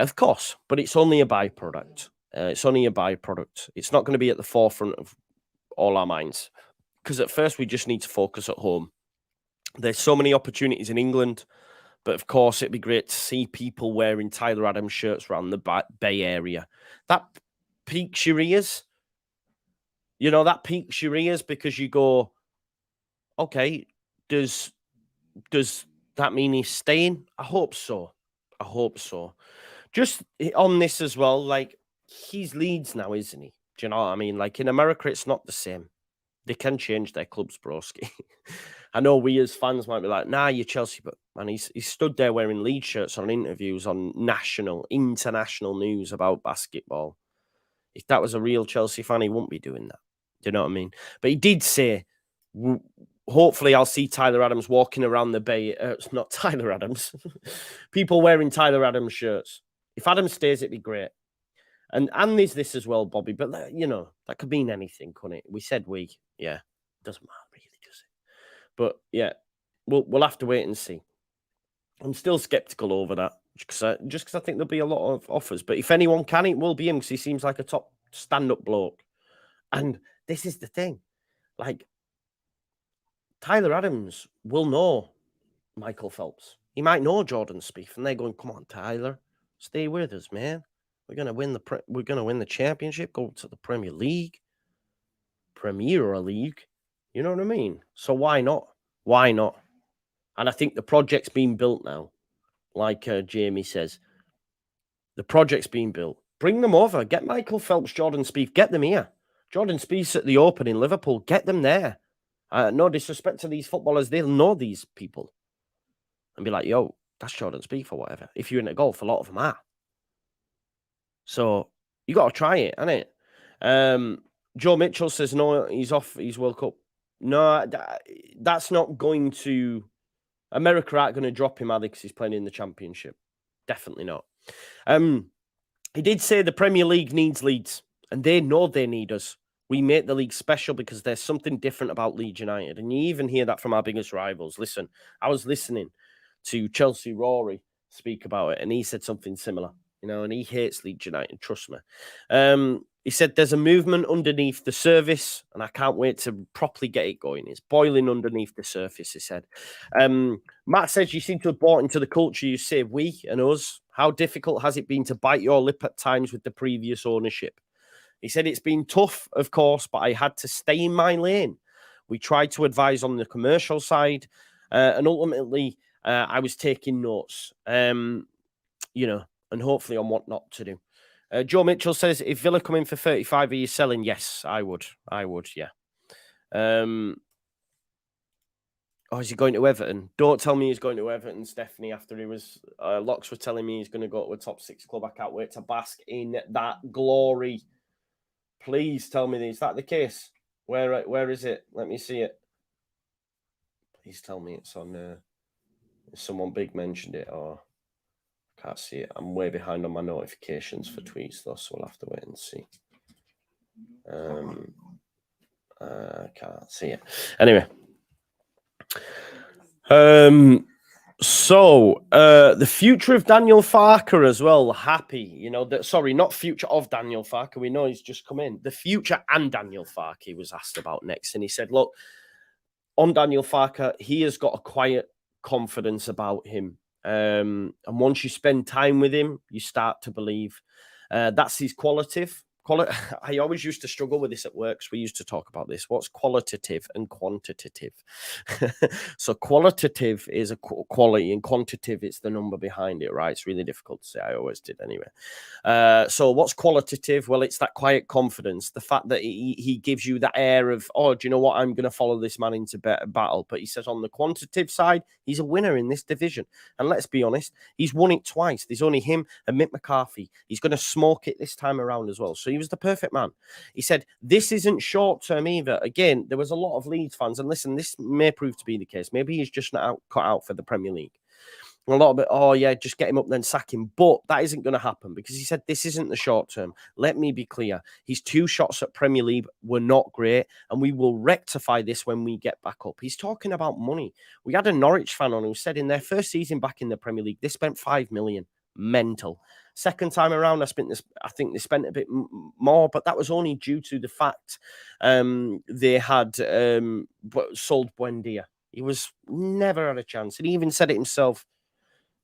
Speaker 1: of course, but it's only a byproduct. It's only a byproduct. It's not going to be at the forefront of all our minds because at first we just need to focus at home. There's so many opportunities in England, but of course it'd be great to see people wearing Tyler Adams shirts around the Bay Area. That piques your ears. You know, that piques your ears because you go, okay, does that mean he's staying? I hope so. Just on this as well, like, he's Leeds now, isn't he? Do you know what I mean? Like, in America, it's not the same. They can change their clubs, broski. I know we as fans might be like, nah, you're Chelsea, but man, he's stood there wearing Leeds shirts on interviews on international news about basketball. If that was a real Chelsea fan, he wouldn't be doing that. Do you know what I mean? But he did say, hopefully I'll see Tyler Adams walking around the bay. It's not Tyler Adams. People wearing Tyler Adams shirts. If Adams stays, it'd be great. And there's this as well, Bobby. But, that could mean anything, couldn't it? We said we. Yeah. Doesn't matter really, does it? But, yeah, we'll have to wait and see. I'm still skeptical over that. Just because I think there'll be a lot of offers. But if anyone can, it will be him because he seems like a top stand-up bloke. And this is the thing. Like, Tyler Adams will know Michael Phelps. He might know Jordan Spieth, and they're going, "Come on, Tyler, stay with us, man. We're gonna win the championship. Go to the Premier League. You know what I mean? So why not? Why not?" And I think the project's being built now. Like Jamie says, the project's being built. Bring them over. Get Michael Phelps, Jordan Spieth. Get them here. Jordan Spieth's at the Open in Liverpool. Get them there. No disrespect to these footballers. They'll know these people. And be like, yo, that's Jordan Spieth or whatever. If you're into golf, a lot of them are. So you got to try it, innit? Joe Mitchell says, no, he's off his World Cup. No, that's not going to... America aren't going to drop him, because he's playing in the championship. Definitely not. He did say the Premier League needs Leeds, and they know they need us. We make the league special because there's something different about Leeds United. And you even hear that from our biggest rivals. Listen, I was listening to Chelsea Rory speak about it, and he said something similar, and he hates Leeds United, trust me. He said there's a movement underneath the surface, and I can't wait to properly get it going. It's boiling underneath the surface, he said. Matt says, you seem to have bought into the culture. You say we and us. How difficult has it been to bite your lip at times with the previous ownership? He said, it's been tough, of course, but I had to stay in my lane. We tried to advise on the commercial side, and ultimately I was taking notes, and hopefully on what not to do. Joe Mitchell says, if Villa come in for 35, are you selling? Yes, I would, yeah. Is he going to Everton? Don't tell me he's going to Everton, Stephanie, after he was... Locks were telling me he's going to go to a top 6 club. I can't wait to bask in that glory. Please tell me, is that the case? Where is it? Let me see it. Please tell me it's on... someone big mentioned it, or... I can't see it. I'm way behind on my notifications for tweets, though, so we'll have to wait and see. I can't see it. Anyway. So the future of Daniel Farke as well. Happy, sorry, not future of Daniel Farke. We know he's just come in. The future and Daniel Farke he was asked about next. And he said, look, on Daniel Farke, he has got a quiet confidence about him. And once you spend time with him, you start to believe. That's his qualitative. I always used to struggle with this at work. So we used to talk about this. What's qualitative and quantitative? So qualitative is a quality, and quantitative is the number behind it, right? It's really difficult to say. I always did anyway. So what's qualitative? Well, it's that quiet confidence. The fact that he gives you that air of, oh, do you know what? I'm going to follow this man into battle. But he says on the quantitative side, he's a winner in this division. And let's be honest, he's won it twice. There's only him and Mick McCarthy. He's going to smoke it this time around as well. So he was the perfect man. He said, this isn't short-term either. Again, there was a lot of Leeds fans, and listen, this may prove to be the case. Maybe he's just not cut out for the Premier League. A lot of it, oh yeah, just get him up, then sack him. But that isn't going to happen because he said this isn't the short term. Let me be clear. His 2 shots at Premier League were not great, and we will rectify this when we get back up. He's talking about money. We had a Norwich fan on who said in their first season back in the Premier League, they spent 5 million. Mental. Second time around, I think they spent a bit more, but that was only due to the fact they had sold Buendia. He was never had a chance, and he even said it himself.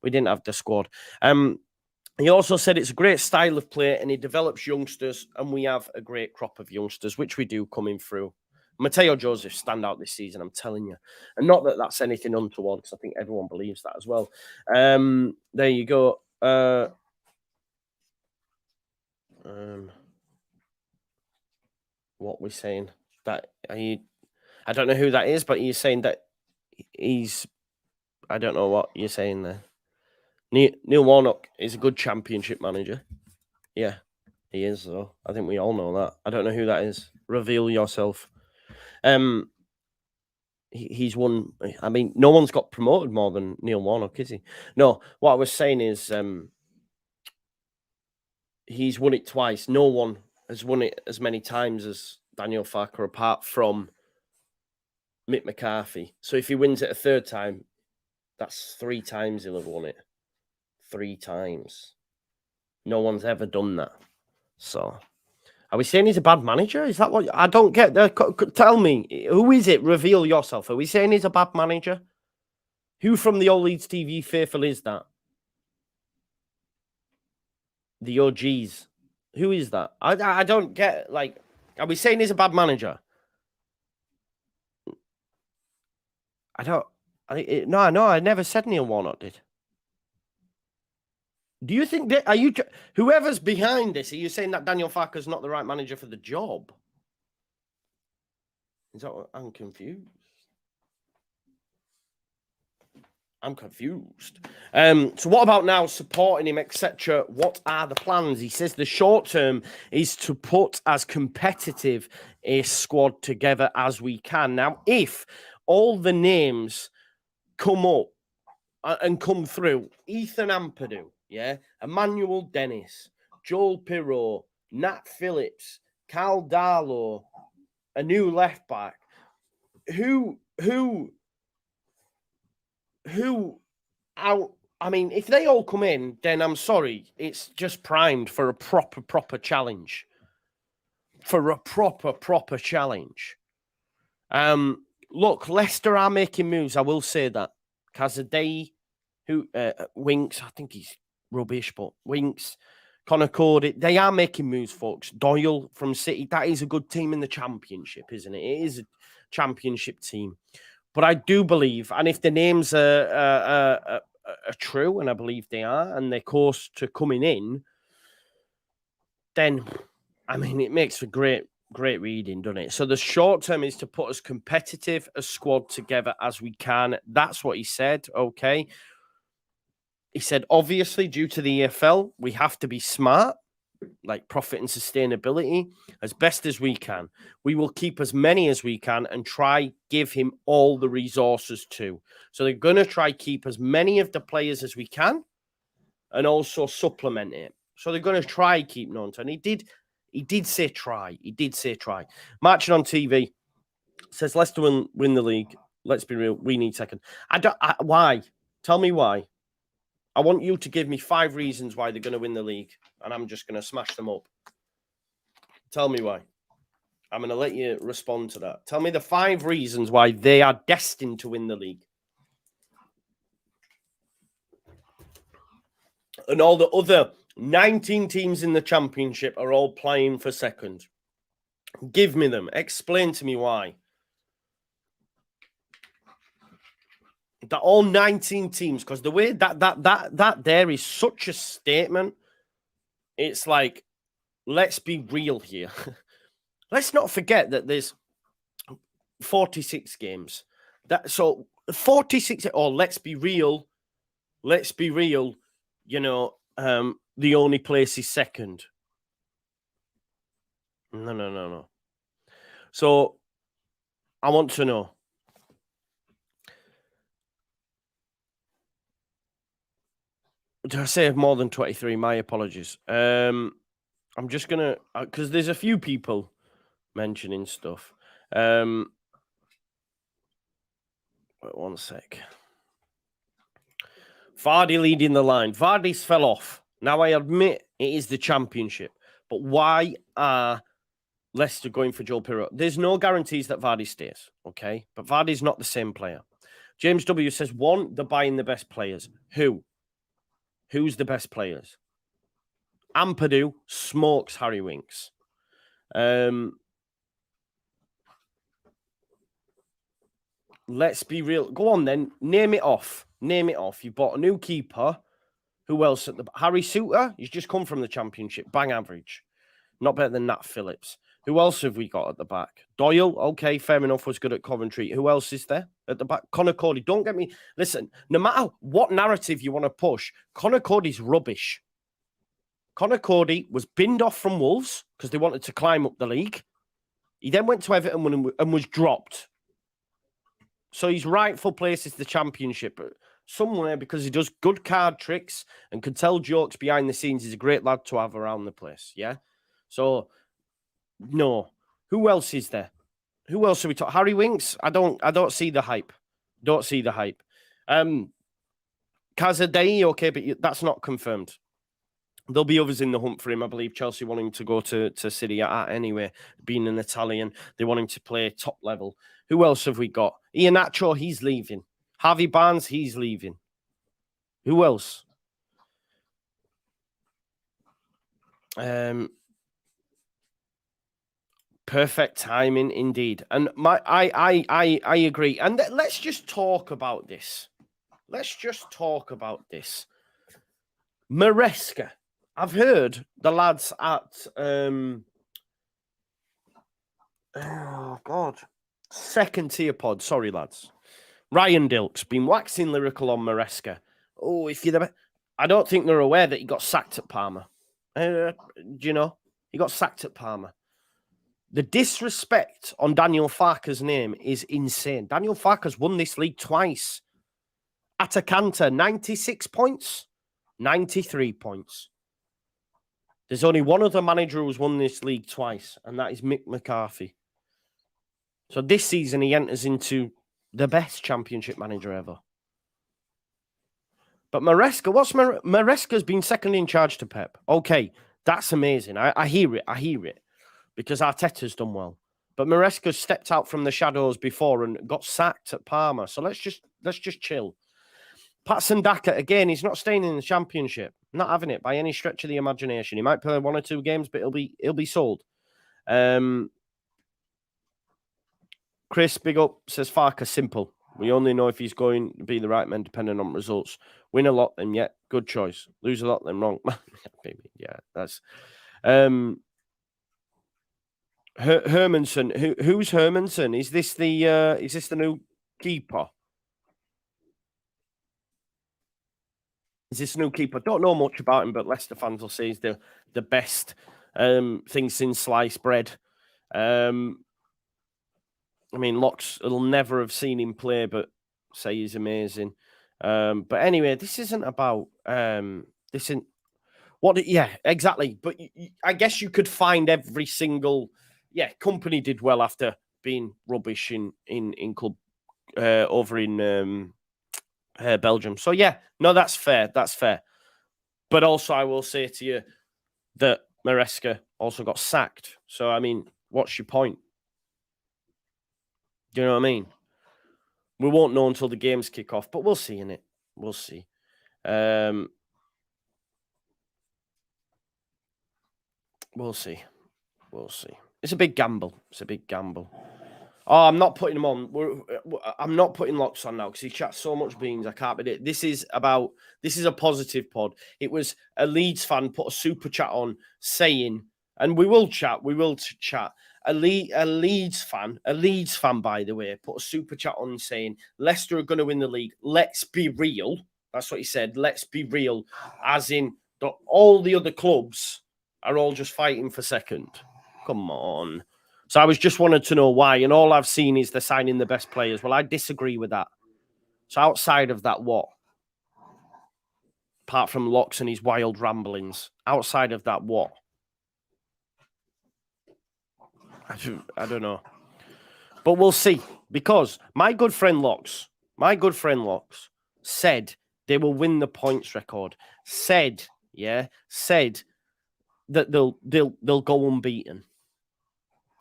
Speaker 1: We didn't have the squad. He also said it's a great style of play, and he develops youngsters, and we have a great crop of youngsters, which we do coming through. Mateo Joseph stand out this season, I'm telling you. And not that that's anything untoward, because I think everyone believes that as well. There you go. What we're saying that I don't know who that is, but you're saying that he's... I don't know what you're saying there. Neil Warnock is a good championship manager. Yeah, he is, though. I think we all know that. I don't know who that is. Reveal yourself. he's won. I mean, no one's got promoted more than Neil Warnock, is he? No, what I was saying is he's won it twice. No one has won it as many times as Daniel Farker, apart from Mick McCarthy. So if he wins it a third time, that's 3 times he'll have won it. 3 times. No one's ever done that. So, are we saying he's a bad manager? Is that what I don't get? Tell me, who is it? Reveal yourself. Are we saying he's a bad manager? Who from the All Leeds TV faithful is that? The OGs. Who is that? I don't get, like, are we saying he's a bad manager? No, I never said Neil Warnock did. Do you think that, are you, whoever's behind this, are you saying that Daniel Farker's not the right manager for the job? Is that what, I'm confused. So what about now supporting him, etc.? What are the plans? He says the short term is to put as competitive a squad together as we can. Now, if all the names come up and come through, Ethan Ampadu, yeah, Emmanuel Dennis, Joel Pirot, Nat Phillips, Cal Darlow, a new left back, who out? I mean, if they all come in, then I'm sorry, it's just primed for a proper challenge. For a proper challenge. Look, Leicester are making moves. I will say that. Kazadei, who Winks, I think he's rubbish, but Winks, Connor Cody, they are making moves, folks. Doyle from City, that is a good team in the Championship, isn't it? It is a Championship team. But I do believe, and if the names are true, and I believe they are, and they're close to coming in, then, I mean, it makes for great reading, doesn't it? So the short term is to put as competitive a squad together as we can. That's what he said, okay? He said, obviously, due to the EFL, we have to be smart, like profit and sustainability, as best as we can. We will keep as many as we can and try give him all the resources too. So they're going to try keep as many of the players as we can and also supplement it. So they're going to try keep Nonta. And he did say try. He did say try. Marching on TV says Leicester win the league. Let's be real. We need second. Why? Tell me why. I want you to give me 5 reasons why they're going to win the league, and I'm just going to smash them up. Tell me why. I'm going to let you respond to that. Tell me the 5 reasons why they are destined to win the league. And all the other 19 teams in the Championship are all playing for second. Give me them. Explain to me why. That all 19 teams, because the way that there is such a statement, it's like, let's be real here. Let's not forget that there's 46 games. So 46, or let's be real, you know, the only place is second. No. So I want to know. Did I say more than 23? My apologies. I'm just going to, because there's a few people mentioning stuff. Wait 1 sec. Vardy leading the line. Vardy's fell off. Now, I admit it is the Championship, but why are Leicester going for Joel Pirot? There's no guarantees that Vardy stays, okay? But Vardy's not the same player. James W. says, 1, they're buying the best players. Who's the best players? Ampadu smokes Harry Winks. Let's be real. Go on then. Name it off. You bought a new keeper. Who else at the Harry Suter? He's just come from the Championship. Bang average. Not better than Nat Phillips. Who else have we got at the back? Doyle, okay, fair enough, was good at Coventry. Who else is there at the back? Connor Cody. Don't get me. Listen, no matter what narrative you want to push, Connor Cody's rubbish. Connor Cody was binned off from Wolves because they wanted to climb up the league. He then went to Everton and was dropped. So his rightful place is the Championship. But somewhere, because he does good card tricks and can tell jokes behind the scenes, he's a great lad to have around the place. Yeah. So, no. Who else is there? Who else are we talking? Harry Winks? I don't see the hype. Don't see the hype. Kazadei, okay, but that's not confirmed. There'll be others in the hunt for him. I believe Chelsea want him to go to Serie A anyway. Being an Italian, they want him to play top level. Who else have we got? Iheanacho, he's leaving. Harvey Barnes, he's leaving. Who else? Perfect timing indeed. And I agree. And let's just talk about this. Maresca. I've heard the lads at second tier pod. Sorry, lads. Ryan Dilk's been waxing lyrical on Maresca. Oh, I don't think they're aware that he got sacked at Parma. Do you know? He got sacked at Parma. The disrespect on Daniel Farke's name is insane. Daniel Farke's won this league twice. Atalanta, 96 points, 93 points. There's only one other manager who's won this league twice, and that is Mick McCarthy. So this season, he enters into the best Championship manager ever. But Maresca, Maresca's been second in charge to Pep. Okay, that's amazing. I hear it. Because Arteta's done well. But Maresca's stepped out from the shadows before and got sacked at Parma. So let's just chill. Patson Daka, again, he's not staying in the Championship. Not having it by any stretch of the imagination. He might play 1 or 2 games, but he'll be sold. Chris, big up, says Farke, simple. We only know if he's going to be the right man depending on results. Win a lot, then yeah, good choice. Lose a lot, then wrong. Yeah, that's... Hermanson. Who's Hermanson? Is this the new keeper? Is this a new keeper? Don't know much about him, but Leicester fans will say he's the best thing since sliced bread. I mean, Locks will never have seen him play, but say he's amazing. But anyway, this isn't about yeah, exactly. But I guess you could find every single company did well after being rubbish in club over in Belgium. So yeah, no, that's fair. But also, I will say to you that Maresca also got sacked. So I mean, what's your point? Do you know what I mean? We won't know until the games kick off, but we'll see, innit? We'll see. We'll see. It's a big gamble. Oh, I'm not putting him on. I'm not putting Locks on now because he chats so much beans. I can't be it. This is a positive pod. It was a Leeds fan put a super chat on saying, and we will chat. A Leeds fan, by the way, put a super chat on saying Leicester are going to win the league. Let's be real. That's what he said. Let's be real, as in all the other clubs are all just fighting for second. Come on. So I was just wanted to know why, and all I've seen is they're signing the best players. Well, I disagree with that. So outside of that, what? Apart from Locks and his wild ramblings, outside of that, what? I don't know. But we'll see. Because my good friend Locks said they will win the points record. Said that they'll go unbeaten.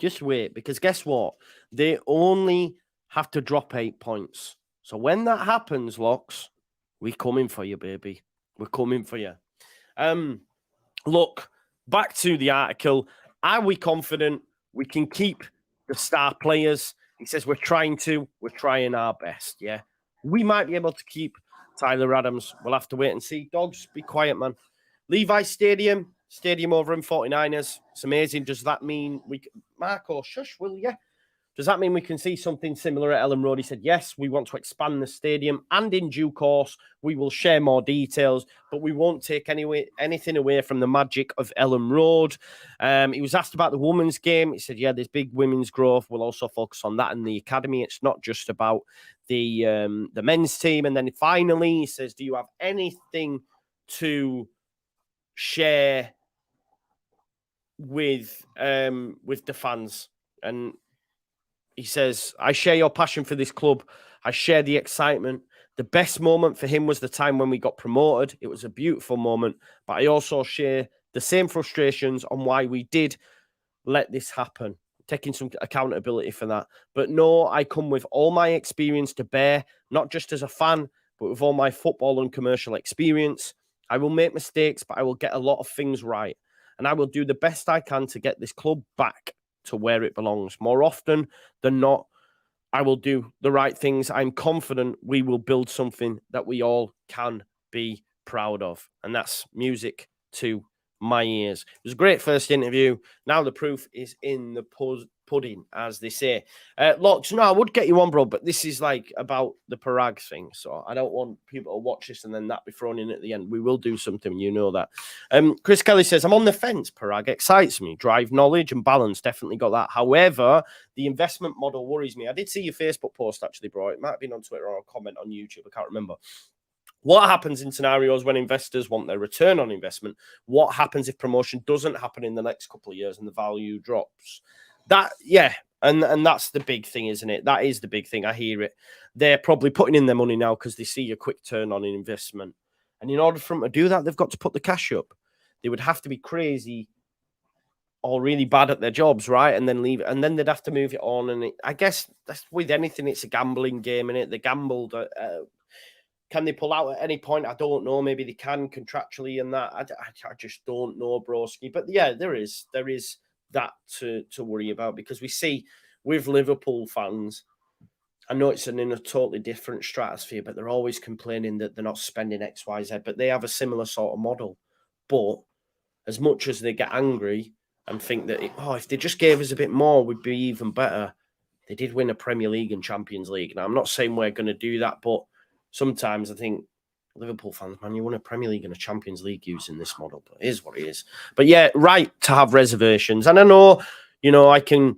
Speaker 1: Just wait, because guess what? They only have to drop 8 points. So when that happens, Locks, we're coming for you, baby. We're coming for you. Look, back to the article. Are we confident we can keep the star players? He says we're trying our best, yeah? We might be able to keep Tyler Adams. We'll have to wait and see. Dogs, be quiet, man. Levi's Stadium over in 49ers. It's amazing. Does that mean Marco, shush, will you? Does that mean we can see something similar at Ellen Road? He said, yes, we want to expand the stadium, and in due course, we will share more details, but we won't take anything away from the magic of Ellen Road. He was asked about the women's game. He said, yeah, there's big women's growth. We'll also focus on that in the academy. It's not just about the men's team. And then finally, he says, do you have anything to share with the fans? And he says, I share your passion for this club. I share the excitement. The best moment for him was the time when we got promoted. It was a beautiful moment, but I also share the same frustrations on why we did let this happen, taking some accountability for that. But no, I come with all my experience to bear, not just as a fan, but with all my football and commercial experience. I will make mistakes, but I will get a lot of things right. And I will do the best I can to get this club back to where it belongs. More often than not, I will do the right things. I'm confident we will build something that we all can be proud of. And that's music to my ears. It was a great first interview. Now the proof is in the pudding, as they say. Locks, no, I would get you on, bro, but this is like about the Paraag thing. So I don't want people to watch this and then that be thrown in at the end. We will do something, you know that. Chris Kelly says, I'm on the fence. Paraag excites me. Drive, knowledge and balance. Definitely got that. However, the investment model worries me. I did see your Facebook post, actually, bro. It might have been on Twitter or a comment on YouTube. I can't remember. What happens in scenarios when investors want their return on investment? What happens if promotion doesn't happen in the next couple of years and the value drops? That, yeah, and that's the big thing, isn't it? That is the big thing. I hear it. They're probably putting in their money now because they see a quick turn on an investment. And in order for them to do that, they've got to put the cash up. They would have to be crazy or really bad at their jobs, right? And then leave it. And then they'd have to move it on. And I guess that's with anything, it's a gambling game, innit? They gambled. Can they pull out at any point? I don't know. Maybe they can contractually and that. I just don't know, broski. But yeah, there is that to worry about, because we see with Liverpool fans, I know it's in a totally different stratosphere, but they're always complaining that they're not spending X, Y, Z, but they have a similar sort of model. But as much as they get angry and think that, if they just gave us a bit more, we'd be even better. They did win a Premier League and Champions League. Now, I'm not saying we're going to do that, but sometimes I think Liverpool fans, man, you won a Premier League and a Champions League using this model, but it is what it is. But yeah, right to have reservations. And I know, I can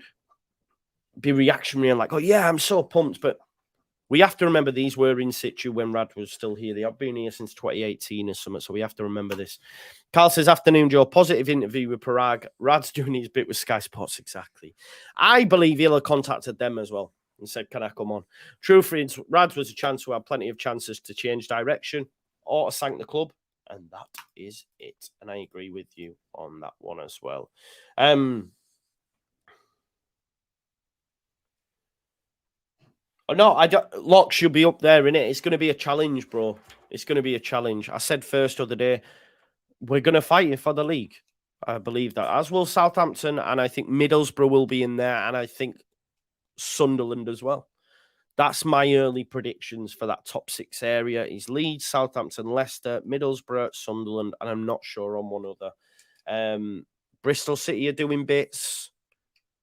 Speaker 1: be reactionary and like, oh yeah, I'm so pumped. But we have to remember these were in situ when Rad was still here. They have been here since 2018 or something, so we have to remember this. Carl says, afternoon, Joe. Positive interview with Paraag. Rad's doing his bit with Sky Sports, exactly. I believe he'll have contacted them as well and said, can I come on? Truth is, Rads was a chance who had plenty of chances to change direction or to sank the club, and that is it. And I agree with you on that one as well. No, I don't. Locke should be up there, innit? It's going to be a challenge, bro. It's going to be a challenge. I said first other day, we're going to fight it for the league. I believe that, as will Southampton, and I think Middlesbrough will be in there, and I think Sunderland as well. That's my early predictions for that top 6 area. Is Leeds, Southampton, Leicester, Middlesbrough, Sunderland, and I'm not sure on one other. Bristol City are doing bits.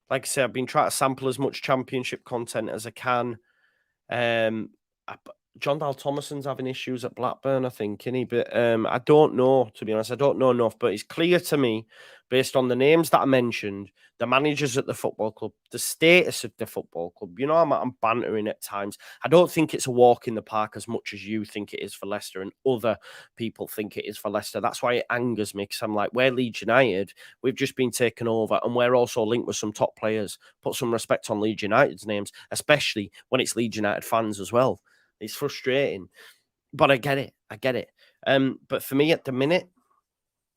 Speaker 1: Like I said, I've been trying to sample as much championship content as I can. John Dal Thomason's having issues at Blackburn, I think, isn't he? But I don't know, to be honest. I don't know enough, but it's clear to me, based on the names that I mentioned, the managers at the football club, the status of the football club. I'm bantering at times. I don't think it's a walk in the park as much as you think it is for Leicester and other people think it is for Leicester. That's why it angers me, because I'm like, we're Leeds United. We've just been taken over, and we're also linked with some top players. Put some respect on Leeds United's names, especially when it's Leeds United fans as well. It's frustrating, but I get it. But for me at the minute,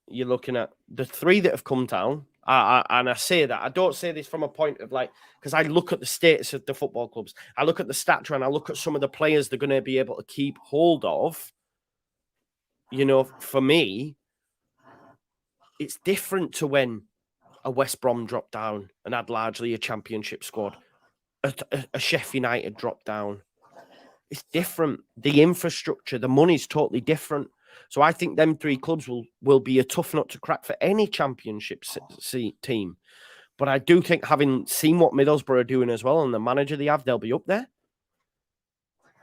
Speaker 1: you're looking at the 3 that have come down. And I say that. I don't say this from a point of like, because I look at the status of the football clubs. I look at the stature and I look at some of the players they're going to be able to keep hold of. For me, it's different to when a West Brom dropped down and had largely a championship squad. A Sheffield United dropped down. It's different. The infrastructure, the money's totally different. So I think them 3 clubs will be a tough nut to crack for any championship team. But I do think, having seen what Middlesbrough are doing as well and the manager they have, they'll be up there.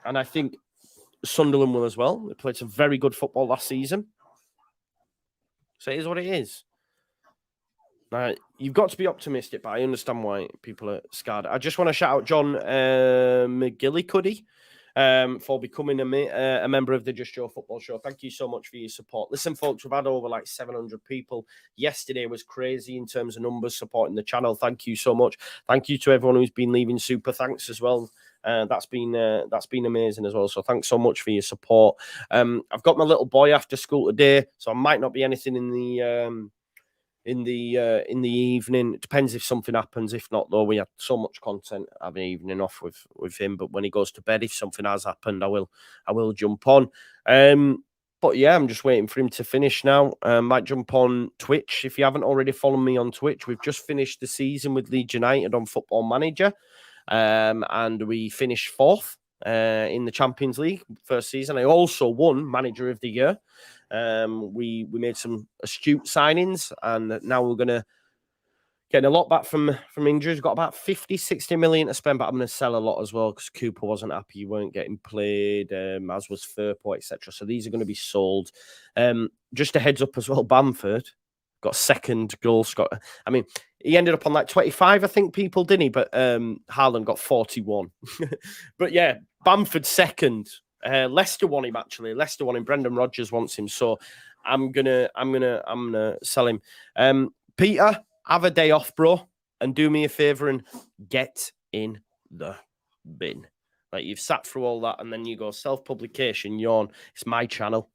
Speaker 1: And I think Sunderland will as well. They played some very good football last season. So it is what it is. Now, you've got to be optimistic, but I understand why people are scared. I just want to shout out John McGillicuddy for becoming a member of the Just Joe Football Show. Thank you so much for your support. Listen, folks, we've had over like 700 people. Yesterday was crazy in terms of numbers supporting the channel. Thank you so much. Thank you to everyone who's been leaving super thanks as well. That's been amazing as well. So thanks so much for your support. I've got my little boy after school today, so I might not be anything in the evening. It depends if something happens. If not, though, we had so much content having evening off with him. But when he goes to bed, if something has happened, I will jump on. But yeah, I'm just waiting for him to finish now. Might jump on Twitch. If you haven't already followed me on Twitch, we've just finished the season with Leeds United on Football Manager. And we finished 4th in the Champions League first season. I also won Manager of the Year. We made some astute signings, and now we're going to get a lot back from injuries. We've got about 50-60 million to spend, but I'm going to sell a lot as well because Cooper wasn't happy. You weren't getting played, as was Firpo, etc. So these are going to be sold. Just a heads up as well, Bamford got second goal scorer. I mean, he ended up on like 25, I think, people, didn't he? But Haaland got 41. But yeah, Bamford second. Leicester won him, actually. Leicester won him. Brendan Rodgers wants him. So I'm gonna sell him. Peter, have a day off, bro, and do me a favor and get in the bin. Like, you've sat through all that and then you go self-publication, yawn. It's my channel.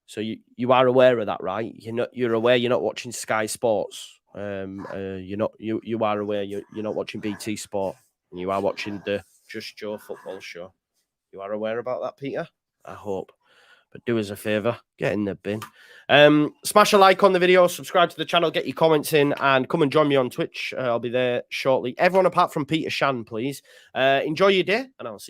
Speaker 1: So you are aware of that, right? You're aware you're not watching Sky Sports. You are aware you're not watching BT Sport. And you are watching the Just Joe Football Show. You are aware about that, Peter? I hope. But do us a favour, get in the bin. Smash a like on the video, subscribe to the channel, get your comments in, and come and join me on Twitch. I'll be there shortly. Everyone apart from Peter Shan, please. Enjoy your day, and I'll see you.